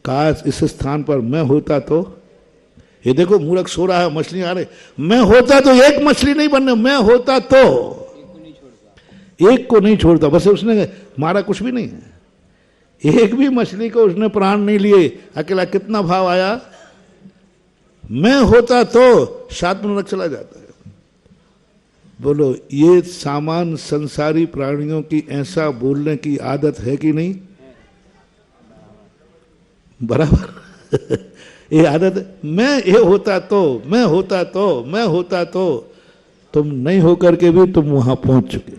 काश इस स्थान पर मैं होता तो। ये देखो मूर्ख सो रहा है, मछलियां आ रही, मैं होता तो एक मछली नहीं बनने, मैं होता तो एक को नहीं छोड़ता। बस उसने मारा कुछ भी नहीं है, एक भी मछली को उसने प्राण नहीं लिए, अकेला। कितना भाव आया, मैं होता तो 7 में नरक चला जाता है। बोलो, ये सामान्य संसारी प्राणियों की ऐसा बोलने की आदत है कि नहीं? बराबर ये आदत है, मैं ये होता तो, मैं होता तो, मैं होता तो। तुम नहीं होकर के भी तुम वहां पहुंच चुके।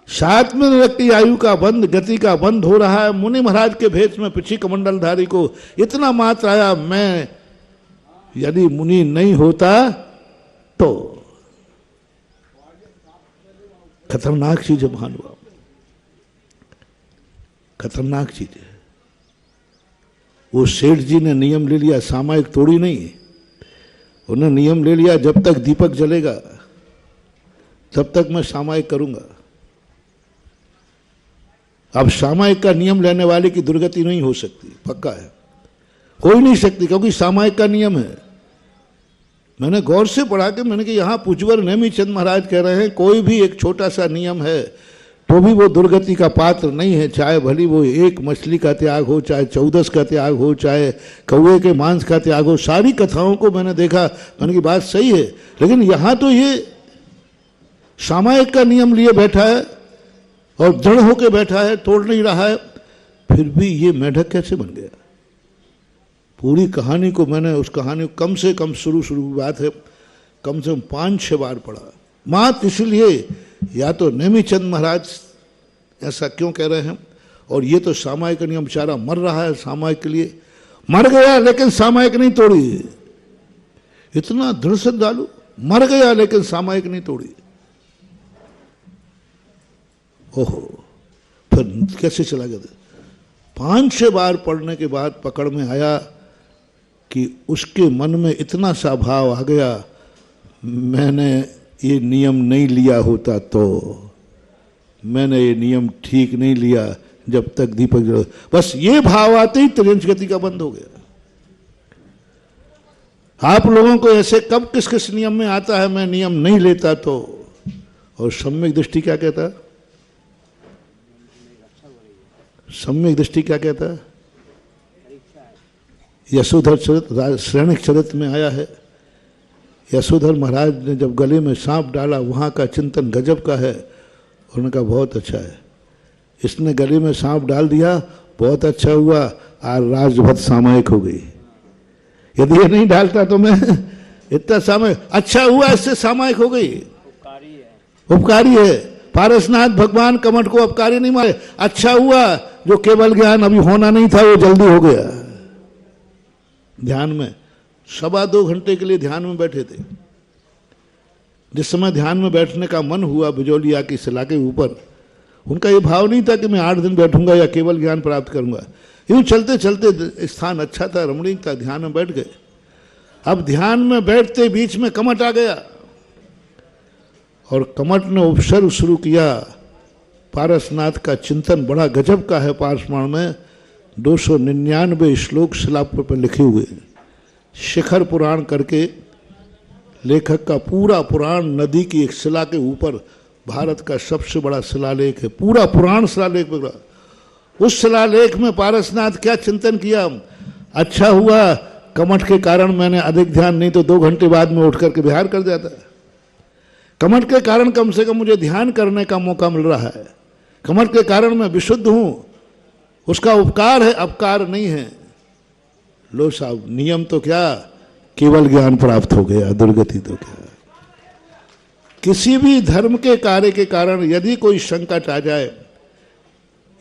7 में नरक की आयु का बंद, गति का बंद हो रहा है। मुनि महाराज के भेष में पिछी कमंडलधारी को इतना मात्र आया, मैं यदि मुनि नहीं होता तो। खतरनाक चीज है महानुभाव, खतरनाक चीज है। वो सेठ जी ने नियम ले लिया, सामायिक तोड़ी नहीं, उन्होंने नियम ले लिया, जब तक दीपक जलेगा तब तक मैं सामायिक करूंगा। अब सामायिक का नियम लेने वाले की दुर्गति नहीं हो सकती, पक्का है, हो ही नहीं सकती, क्योंकि सामायिक का नियम है। मैंने गौर से पढ़ा कि मैंने कि यहाँ पुजवर नेमीचंद महाराज कह रहे हैं, कोई भी एक छोटा सा नियम है तो भी वो दुर्गति का पात्र नहीं है, चाहे भली वो एक मछली का त्याग हो, चाहे 14 का त्याग हो, चाहे कौवे के मांस का त्याग हो। सारी कथाओं को मैंने देखा, मैंने की बात सही है, लेकिन यहाँ तो ये सामायिक का नियम लिए बैठा है और दृढ़ होकर बैठा है, तोड़ नहीं रहा है, फिर भी ये मेढक कैसे बन गया? पूरी कहानी को मैंने, उस कहानी को कम से कम शुरू की बात है, कम से कम 5-6 बार पढ़ा। मात इसलिए, या तो नेमीचंद महाराज ऐसा क्यों कह रहे हैं, और ये तो सामायिक का नियम, बेचारा मर रहा है सामायिक के लिए, मर गया लेकिन सामायिक नहीं तोड़ी। इतना दृढ़ श्रद्धालु, मर गया लेकिन सामायिक नहीं तोड़ी। ओहो, फिर कैसे चला गया? 5-6 बार पढ़ने के बाद पकड़ में आया कि उसके मन में इतना सा भाव आ गया, मैंने ये नियम नहीं लिया होता तो, मैंने ये नियम ठीक नहीं लिया, जब तक दीपक जल। बस ये भाव आते ही त्रियंश गति का बंद हो गया। आप लोगों को ऐसे कब किस किस नियम में आता है, मैं नियम नहीं लेता तो। और सम्यक दृष्टि क्या कहता है? सम्यक दृष्टि क्या कहता है? यशोधर चरित, श्रेणिक चरित में आया है, यशोधर महाराज ने जब गले में सांप डाला, वहाँ का चिंतन गजब का है। उन्होंने कहा बहुत अच्छा है, इसने गले में सांप डाल दिया, बहुत अच्छा हुआ, आज राजभत सामायिक हो गई। यदि ये नहीं डालता तो मैं इतना सामायिक, अच्छा हुआ इससे सामायिक हो गई। उपकारी है। पारसनाथ भगवान कमठ को अपकारी नहीं मारे, अच्छा हुआ जो केवल ज्ञान अभी होना नहीं था वो जल्दी हो गया। ध्यान में 2.25 घंटे के लिए ध्यान में बैठे थे। जिस समय ध्यान में बैठने का मन हुआ बिजौलिया की शिला के ऊपर, उनका ये भाव नहीं था कि मैं 8 दिन बैठूंगा या केवल ज्ञान प्राप्त करूंगा। यूं चलते चलते स्थान अच्छा था, रमणीक था, ध्यान में बैठ गए। अब ध्यान में बैठते बीच में कमठ आ गया और कमठ ने उपसर्ग शुरू किया। पारसनाथ का चिंतन बड़ा गजब का है। पारसपुराण में 299 श्लोक शिला पर लिखे हुए। शिखर पुराण करके लेखक का पूरा पुराण नदी की एक शिला के ऊपर, भारत का सबसे बड़ा शिलालेख है, पूरा पुराण शिलालेख पकड़ा। उस शिलालेख में पारसनाथ क्या चिंतन किया, अच्छा हुआ कमठ के कारण मैंने अधिक ध्यान, नहीं तो 2 घंटे बाद में उठ करके विहार कर जाता है। कमठ के कारण कम से कम मुझे ध्यान करने का मौका मिल रहा है। कमठ के कारण मैं विशुद्ध हूं, उसका उपकार है, अपकार नहीं है। लो साहब, नियम तो क्या, केवल ज्ञान प्राप्त हो गया, दुर्गति तो क्या। किसी भी धर्म के कार्य के कारण यदि कोई संकट आ जाए,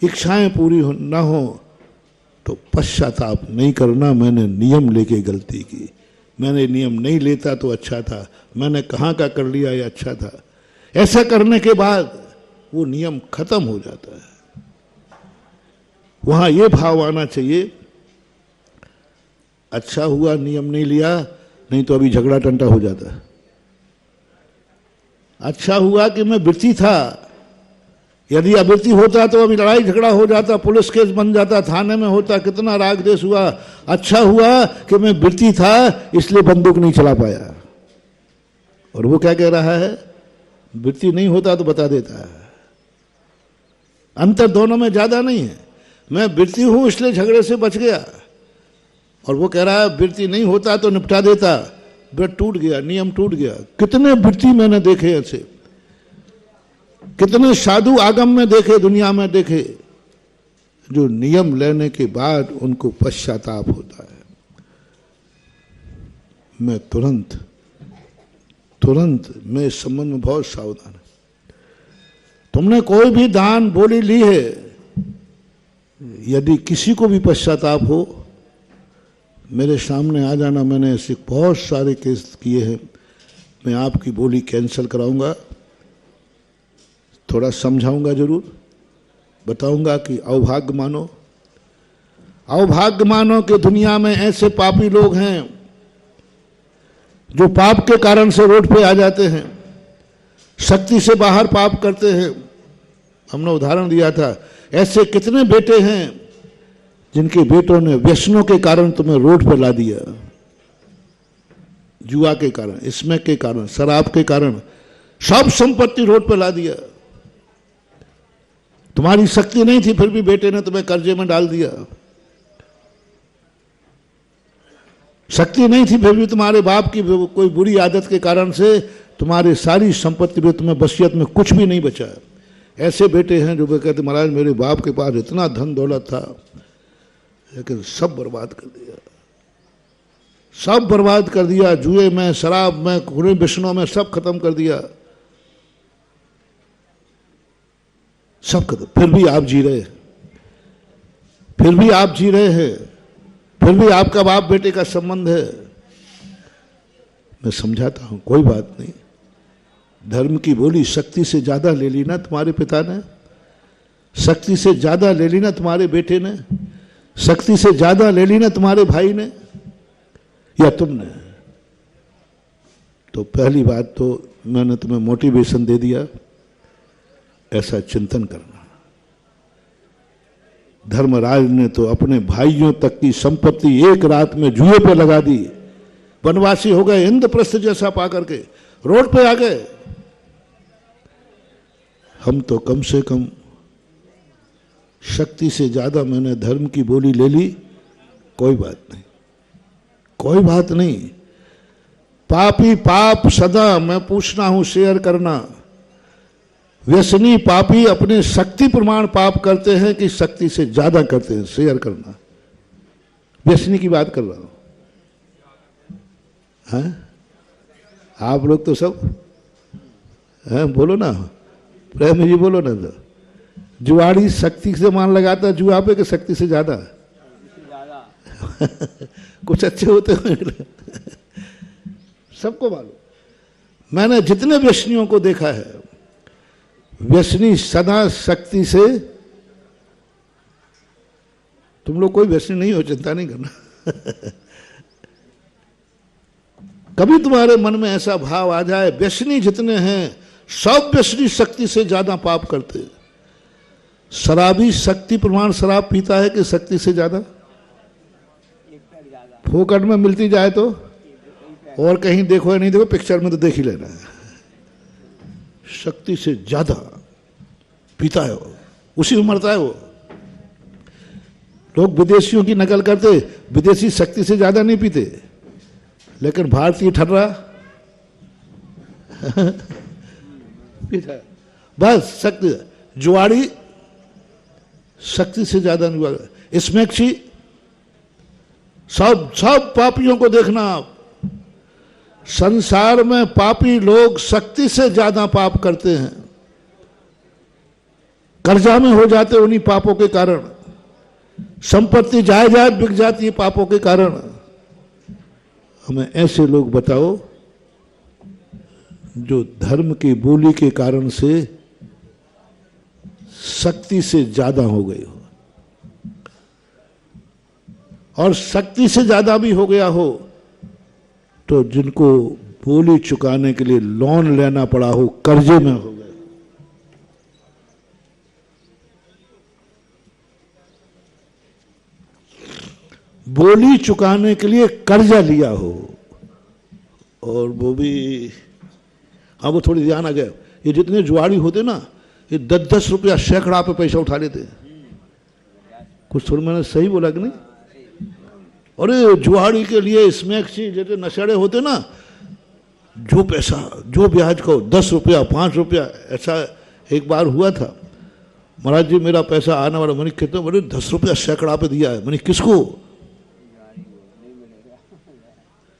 इच्छाएं पूरी न हो, तो पश्चाताप नहीं करना, मैंने नियम लेके गलती की। मैंने नियम नहीं लेता तो अच्छा था, मैंने कहाँ का कर लिया ये अच्छा था। ऐसा करने के बाद वो नियम खत्म हो जाता है। वहां ये भाव आना चाहिए, अच्छा हुआ नियम नहीं लिया, नहीं तो अभी झगड़ा टंटा हो जाता। अच्छा हुआ कि मैं वृत्ति था, यदि अवृत्ति होता तो अभी लड़ाई झगड़ा हो जाता, पुलिस केस बन जाता, थाने में होता, कितना राग देश हुआ। अच्छा हुआ कि मैं वृत्ति था, इसलिए बंदूक नहीं चला पाया। और वो क्या कह रहा है, वृत्ति नहीं होता तो बता देता है। अंतर दोनों में ज्यादा नहीं है। मैं वृत्ति हूं इसलिए झगड़े से बच गया, और वो कह रहा है वृत्ति नहीं होता तो निपटा देता। व्रत टूट गया, नियम टूट गया। कितने वृत्ति मैंने देखे ऐसे, कितने साधु आगम में देखे, दुनिया में देखे, जो नियम लेने के बाद उनको पश्चाताप होता है। मैं तुरंत मैं इस संबंध में बहुत सावधान है। तुमने कोई भी दान बोली ली है, यदि किसी को भी पश्चाताप हो, मेरे सामने आ जाना। मैंने ऐसे बहुत सारे केस किए हैं। मैं आपकी बोली कैंसिल कराऊंगा, थोड़ा समझाऊंगा जरूर, बताऊंगा कि अवभाग्य मानो, अवभाग्य मानो कि दुनिया में ऐसे पापी लोग हैं जो पाप के कारण से रोड पे आ जाते हैं, शक्ति से बाहर पाप करते हैं। हमने उदाहरण दिया था, ऐसे कितने बेटे हैं जिनके बेटों ने व्यसनों के कारण तुम्हें रोड पर ला दिया, जुआ के कारण, स्मैक के कारण, शराब के कारण, सब संपत्ति रोड पर ला दिया। तुम्हारी शक्ति नहीं थी, फिर भी बेटे ने तुम्हें कर्जे में डाल दिया। शक्ति नहीं थी, फिर भी तुम्हारे बाप की कोई बुरी आदत के कारण से तुम्हारी सारी संपत्ति में, तुम्हें वसीयत में कुछ भी नहीं बचा। ऐसे बेटे हैं जो कहते महाराज मेरे बाप के पास इतना धन दौलत था, लेकिन सब बर्बाद कर दिया, सब बर्बाद कर दिया, जुए में, शराब में, खुले विष्णु में, सब खत्म कर दिया, सब खत्म। फिर भी आप जी रहे, फिर भी आप जी रहे हैं, फिर भी आपका बाप बेटे का संबंध है। मैं समझाता हूं, कोई बात नहीं। धर्म की बोली शक्ति से ज्यादा ले ली ना तुम्हारे पिता ने, शक्ति से ज्यादा ले ली ना तुम्हारे बेटे ने, शक्ति से ज्यादा ले ली ना तुम्हारे भाई ने या तुमने। तो पहली बात तो मैंने तुम्हें मोटिवेशन दे दिया, ऐसा चिंतन करना। धर्मराज ने तो अपने भाइयों तक की संपत्ति एक रात में जुए पे लगा दी, वनवासी हो गए, इंद्रप्रस्थ जैसा पा करके रोड पे आ गए। हम तो कम से कम शक्ति से ज्यादा मैंने धर्म की बोली ले ली, कोई बात नहीं, कोई बात नहीं। पापी पाप सदा, मैं पूछना हूं, शेयर करना। व्यसनी पापी अपने शक्ति प्रमाण पाप करते हैं कि शक्ति से ज्यादा करते हैं, शेयर करना। व्यसनी की बात कर रहा हूं, हैं? आप लोग तो सब हैं, बोलो ना, प्रेम जी बोलो ना। तो जुआड़ी शक्ति से मान लगाता है जुआ पे कि शक्ति से ज्यादा? कुछ अच्छे होते हैं सबको मालूम। मैंने जितने व्यसनियों को देखा है, व्यसनी सदा शक्ति से, तुम लोग कोई व्यसनी नहीं हो, चिंता नहीं करना कभी तुम्हारे मन में ऐसा भाव आ जाए, व्यसनी जितने हैं सब व्यसनी शक्ति से ज्यादा पाप करते हैं। शराबी शक्ति प्रमाण शराब पीता है कि शक्ति से ज्यादा? फोकट में मिलती जाए तो, और कहीं देखो या नहीं देखो, पिक्चर में तो देख ही लेना है, शक्ति से ज्यादा पीता है वो, उसी में मरता है वो। लोग विदेशियों की नकल करते, विदेशी शक्ति से ज्यादा नहीं पीते, लेकिन भारतीय ठर्रा पीता है बस। शक्ति, जुआड़ी शक्ति से ज्यादा नहीं। स्मैक्सी, सब पापियों को देखना आप, संसार में पापी लोग शक्ति से ज्यादा पाप करते हैं, कर्जा में हो जाते उन्हीं पापों के कारण, संपत्ति जायदाद बिक जाती है पापों के कारण। हमें ऐसे लोग बताओ जो धर्म की बोली के कारण से शक्ति से ज्यादा हो गए हो, और शक्ति से ज्यादा भी हो गया हो तो जिनको बोली चुकाने के लिए लोन लेना पड़ा हो, कर्जे में हो गए। बोली चुकाने के लिए कर्जा लिया हो, और वो भी, हाँ वो थोड़ी ध्यान आ गया, ये जितने जुआड़ी होते ना, ये 10-10 रुपया सैकड़ा पे पैसा उठा लेते। कुछ थोड़ा मैंने सही बोला कि नहीं? अरे जुआड़ी के लिए स्मैक चीज जैसे नशेड़े होते ना, जो पैसा जो ब्याज को 10 रुपया 5 रुपया, ऐसा एक बार हुआ था। महाराज जी मेरा पैसा आने वाला, मैंने कितने, बोले 10 रुपया सैकड़ा पे दिया है। मैंने किसको?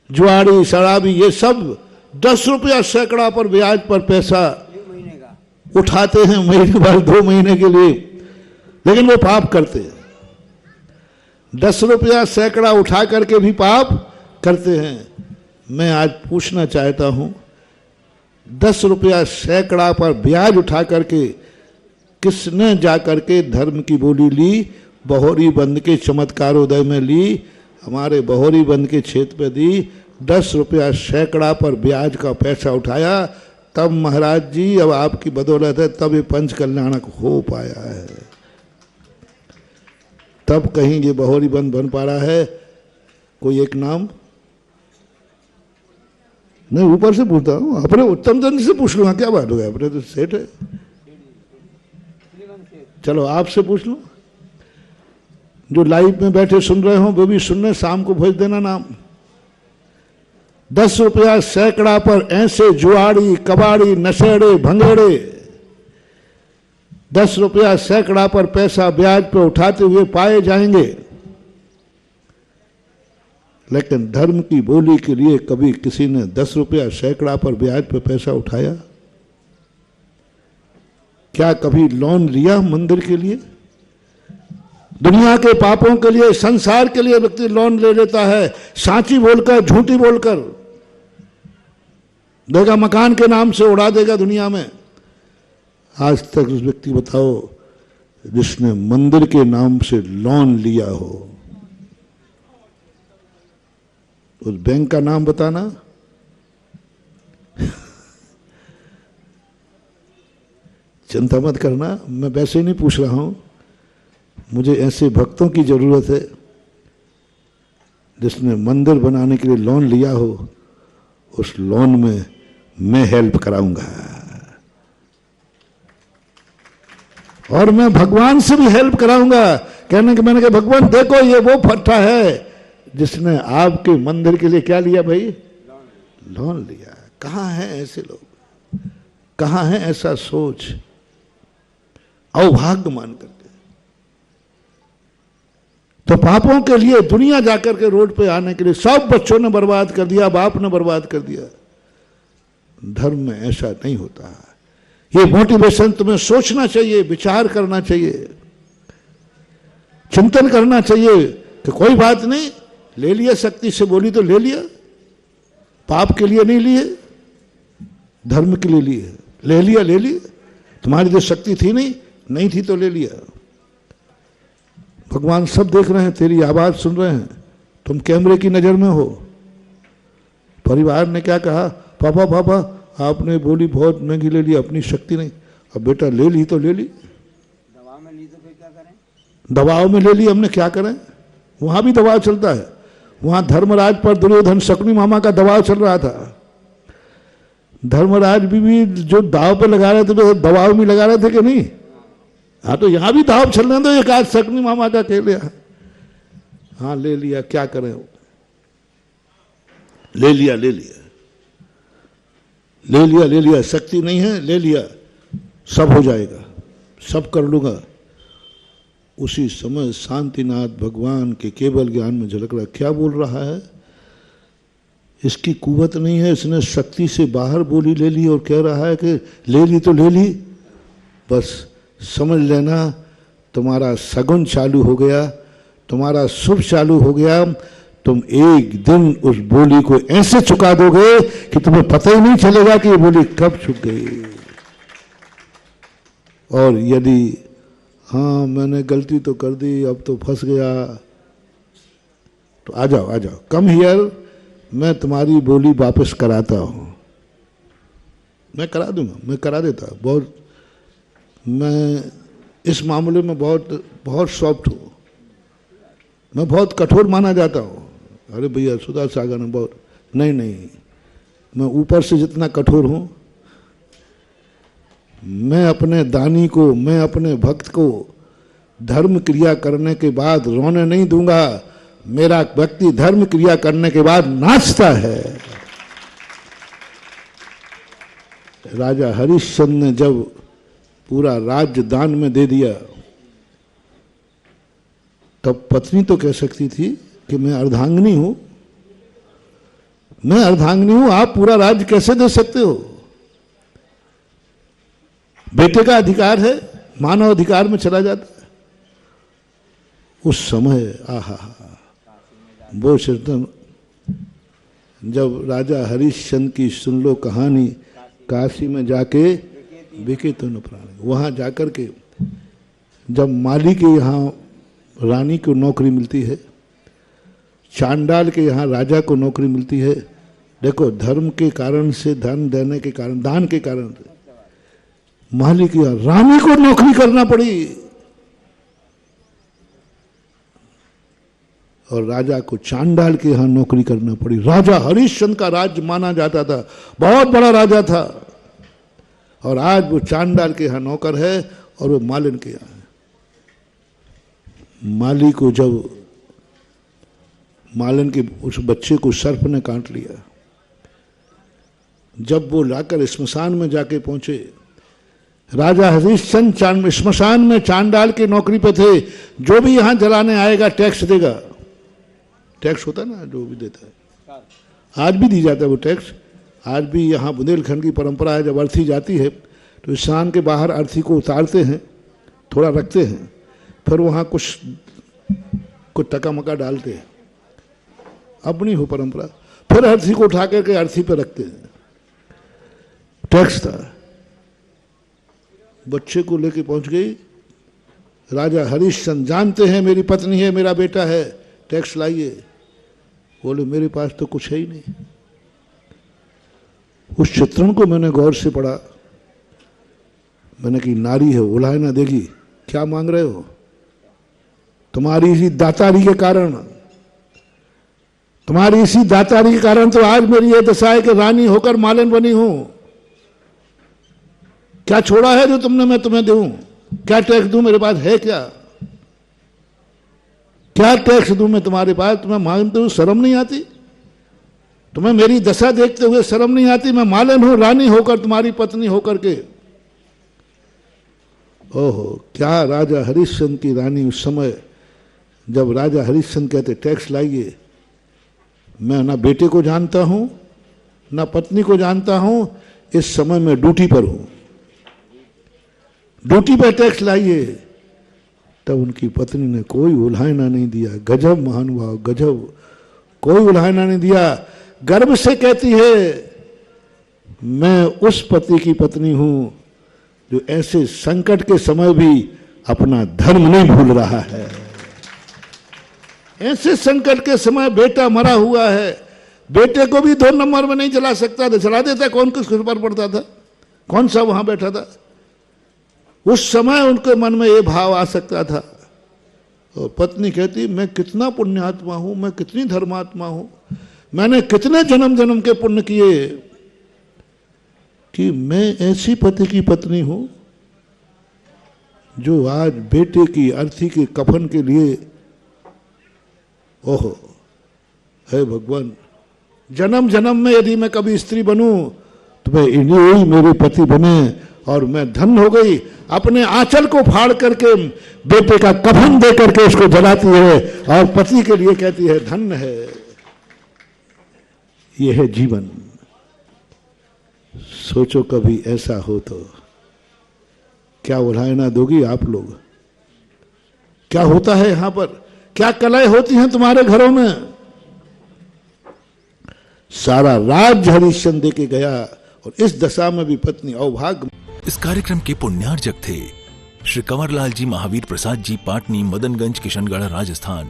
जुआड़ी शराबी ये सब 10 रुपया सैकड़ा पर ब्याज पर पैसा उठाते हैं महीने भर 2 महीने के लिए, लेकिन वो पाप करते हैं। 10 रुपया सैकड़ा उठा करके भी पाप करते हैं। मैं आज पूछना चाहता हूं, 10 रुपया सैकड़ा पर ब्याज उठा करके किसने जाकर के धर्म की बोली ली? बहोरी बंद के चमत्कारोदय में ली, हमारे बहोरी बंद के क्षेत्र पे दी। 10 रुपया सैकड़ा पर ब्याज का पैसा उठाया, तब महाराज जी अब आपकी बदौलत है, तब ये पंच कल्याणक हो पाया है। तब कहीं ये बहोरी बंद बन पा रहा है। कोई एक नाम नहीं, ऊपर से पूछता हूं, अपने उत्तम चंद से पूछ लूंगा, क्या बात हो गया, अपने तो सेठ है। चलो आपसे पूछ लो, जो लाइव में बैठे सुन रहे हो वो भी सुनने, शाम को भेज देना नाम। 10 रुपया सैकड़ा पर ऐसे जुआड़ी कबाड़ी नशेड़े भंगेड़े 10 रुपया सैकड़ा पर पैसा ब्याज पर उठाते हुए पाए जाएंगे, लेकिन धर्म की बोली के लिए कभी किसी ने 10 रुपया सैकड़ा पर ब्याज पर पैसा उठाया? क्या कभी लोन लिया मंदिर के लिए? दुनिया के पापों के लिए, संसार के लिए व्यक्ति लोन ले लेता है, सांची बोलकर झूठी बोलकर देगा, मकान के नाम से उड़ा देगा दुनिया में। आज तक उस व्यक्ति बताओ जिसने मंदिर के नाम से लोन लिया हो, उस बैंक का नाम बताना। चिंता मत करना, मैं वैसे ही नहीं पूछ रहा हूं, मुझे ऐसे भक्तों की जरूरत है जिसने मंदिर बनाने के लिए लोन लिया हो, उस लोन में मैं हेल्प कराऊंगा, और मैं भगवान से भी हेल्प कराऊंगा। कहने के मैंने कहा भगवान देखो ये वो फट्टा है जिसने आपके मंदिर के लिए क्या लिया भाई? लोन लिया। कहां है ऐसे लोग? कहां है ऐसा सोच? अवभाग्य मान करके तो पापों के लिए दुनिया जाकर के रोड पे आने के लिए सब बच्चों ने बर्बाद कर दिया, बाप ने बर्बाद कर दिया। धर्म में ऐसा नहीं होता। ये मोटिवेशन तुम्हें सोचना चाहिए, विचार करना चाहिए, चिंतन करना चाहिए कि कोई बात नहीं, ले लिया शक्ति से बोली तो ले लिया, पाप के लिए नहीं लिए, धर्म के लिए लिए, ले लिया ले लिया। तुम्हारी जो शक्ति थी नहीं थी तो ले लिया। भगवान सब देख रहे हैं, तेरी आवाज सुन रहे हैं, तुम कैमरे की नजर में हो। परिवार ने क्या कहा? पापा पापा आपने बोली बहुत महंगी ले ली, अपनी शक्ति नहीं। अब बेटा ले ली तो ले ली, दबाव में ली तो फिर क्या करें? दबाव में ले ली हमने, क्या करें? वहां भी दबाव चलता है। वहां धर्मराज पर दुर्योधन शकुनी मामा का दबाव चल रहा था। धर्मराज भी जो दाव पे लगा रहे थे तो दबाव में लगा रहे थे कि नहीं? हाँ, तो यहां भी दाव चल रहे हैं, तो एक आज शकुनी मामा का कह लिया, हाँ ले लिया, क्या करें? ले लिया ले लिया ले लिया ले लिया, शक्ति नहीं है, ले लिया, सब हो जाएगा, सब कर लूंगा। उसी समय शांतिनाथ भगवान के केवल ज्ञान में झलक रहा, क्या बोल रहा है? इसकी कुवत नहीं है, इसने शक्ति से बाहर बोली ले ली और कह रहा है कि ले ली तो ले ली। बस समझ लेना तुम्हारा सगुन चालू हो गया, तुम्हारा शुभ चालू हो गया, तुम एक दिन उस बोली को ऐसे चुका दोगे कि तुम्हें पता ही नहीं चलेगा कि ये बोली कब चुक गई। और यदि हाँ मैंने गलती तो कर दी, अब तो फंस गया, तो आ जाओ कम हियर, मैं तुम्हारी बोली वापस कराता हूं, मैं करा दूंगा, मैं करा देता। बहुत मैं इस मामले में बहुत सॉफ्ट हूं, मैं बहुत कठोर माना जाता हूं। अरे भैया सुधा सागर में बहुत नहीं, मैं ऊपर से जितना कठोर हूं, मैं अपने दानी को, मैं अपने भक्त को धर्म क्रिया करने के बाद रोने नहीं दूंगा। मेरा व्यक्ति धर्म क्रिया करने के बाद नाचता है। राजा हरिश्चंद्र ने जब पूरा राज्य दान में दे दिया, तब पत्नी तो कह सकती थी कि मैं अर्धांगिनी हूं, मैं अर्धांगिनी हूं, आप पूरा राज्य कैसे दे सकते हो? बेटे का अधिकार है, मानव अधिकार में चला जाता है। उस समय आहा वो कीर्तन, जब राजा हरिश्चंद्र की सुन लो कहानी, काशी में जाके बिके तो न प्राण, वहां जाकर के जब माली के यहाँ रानी को नौकरी मिलती है, चांडाल के यहाँ राजा को नौकरी मिलती है। देखो धर्म के कारण से, धन देने के कारण, दान के कारण से माली की रानी को नौकरी करना पड़ी और राजा को चांडाल के यहां नौकरी करना पड़ी। राजा हरिश्चंद्र का राज्य माना जाता था, बहुत बड़ा राजा था, और आज वो चांडाल के यहां नौकर है और वो मालिन के यहां है। माली को जब मालिन के उस बच्चे को सर्प ने काट लिया, जब वो लाकर स्मशान में जाके पहुंचे, राजा हरिश्चंद्र स्मशान में चांडाल की नौकरी पे थे। जो भी यहां जलाने आएगा टैक्स देगा, टैक्स होता है ना जो भी देता है, आज भी दी जाता है वो टैक्स। आज भी यहाँ बुंदेलखंड की परंपरा है, जब अर्थी जाती है तो स्नान के बाहर अर्थी को उतारते हैं, थोड़ा रखते हैं, फिर वहाँ कुछ टका मका डालते हैं, अपनी हो परंपरा, फिर अर्थी को उठा करके अर्थी पे रखते हैं। टैक्स था। बच्चे को लेके पहुंच गई, राजा हरिश्चंद्र जानते हैं मेरी पत्नी है, मेरा बेटा है, टैक्स लाइए। बोले मेरे पास तो कुछ है ही नहीं। उस चित्रण को मैंने गौर से पढ़ा, मैंने कही नारी है, उलाय ना देगी, क्या मांग रहे हो? तुम्हारी इसी दातारी के कारण, तुम्हारी इसी दातारी के कारण तो आज मेरी यह दशा है कि रानी होकर मालिन बनी हूं। क्या छोड़ा है जो तुमने मैं तुम्हें दूं? क्या टैक्स दूं? मेरे पास है क्या? क्या टैक्स दूं मैं तुम्हारे पास? तुम्हें मांगते हुए शर्म नहीं आती? तुम्हें मेरी दशा देखते हुए शर्म नहीं आती? मैं मालिन हूं, रानी होकर, तुम्हारी पत्नी होकर के। ओहो, क्या राजा हरिश्चंद्र की रानी उस समय, जब राजा हरिश्चंद्र कहते टैक्स लाइए, मैं ना बेटे को जानता हूं ना पत्नी को जानता हूं, इस समय मैं ड्यूटी पर हूं, ड्यूटी पर टैक्स लाइए। तब उनकी पत्नी ने कोई उल्हायना नहीं दिया। गजब महानुभाव, गजब, कोई उल्हायना नहीं दिया। गर्व से कहती है मैं उस पति की पत्नी हूं जो ऐसे संकट के समय भी अपना धर्म नहीं भूल रहा है। ऐसे संकट के समय बेटा मरा हुआ है, बेटे को भी 2 नंबर में नहीं जला सकता था, जला देता, कौन किस पर पड़ता था? कौन सा वहां बैठा था? उस समय उनके मन में ये भाव आ सकता था। और पत्नी कहती मैं कितना पुण्यात्मा हूं, मैं कितनी धर्मात्मा हूं, मैंने कितने जन्म जन्म के पुण्य किए कि मैं ऐसी पति की पत्नी हूं जो आज बेटे की अर्थी के कफन के लिए, ओहो हे भगवान, जन्म जन्म में यदि मैं कभी स्त्री बनूं तो मैं इन्हीं मेरे पति बने और मैं धन हो गई। अपने आंचल को फाड़ करके बेटे का कफन दे करके उसको जलाती है और पति के लिए कहती है धन्य है। यह है जीवन। सोचो कभी ऐसा हो तो क्या उल्हायना दोगी आप लोग? क्या होता है यहां पर? क्या कलाएं होती हैं तुम्हारे घरों में? सारा राज्य हरिश्चंद्र दे के गया और इस दशा में भी पत्नी अभाग्य। इस कार्यक्रम के पुण्यार्जक थे श्री कंवरलाल जी महावीर प्रसाद जी, पाटनी, मदनगंज, किशनगढ़, राजस्थान।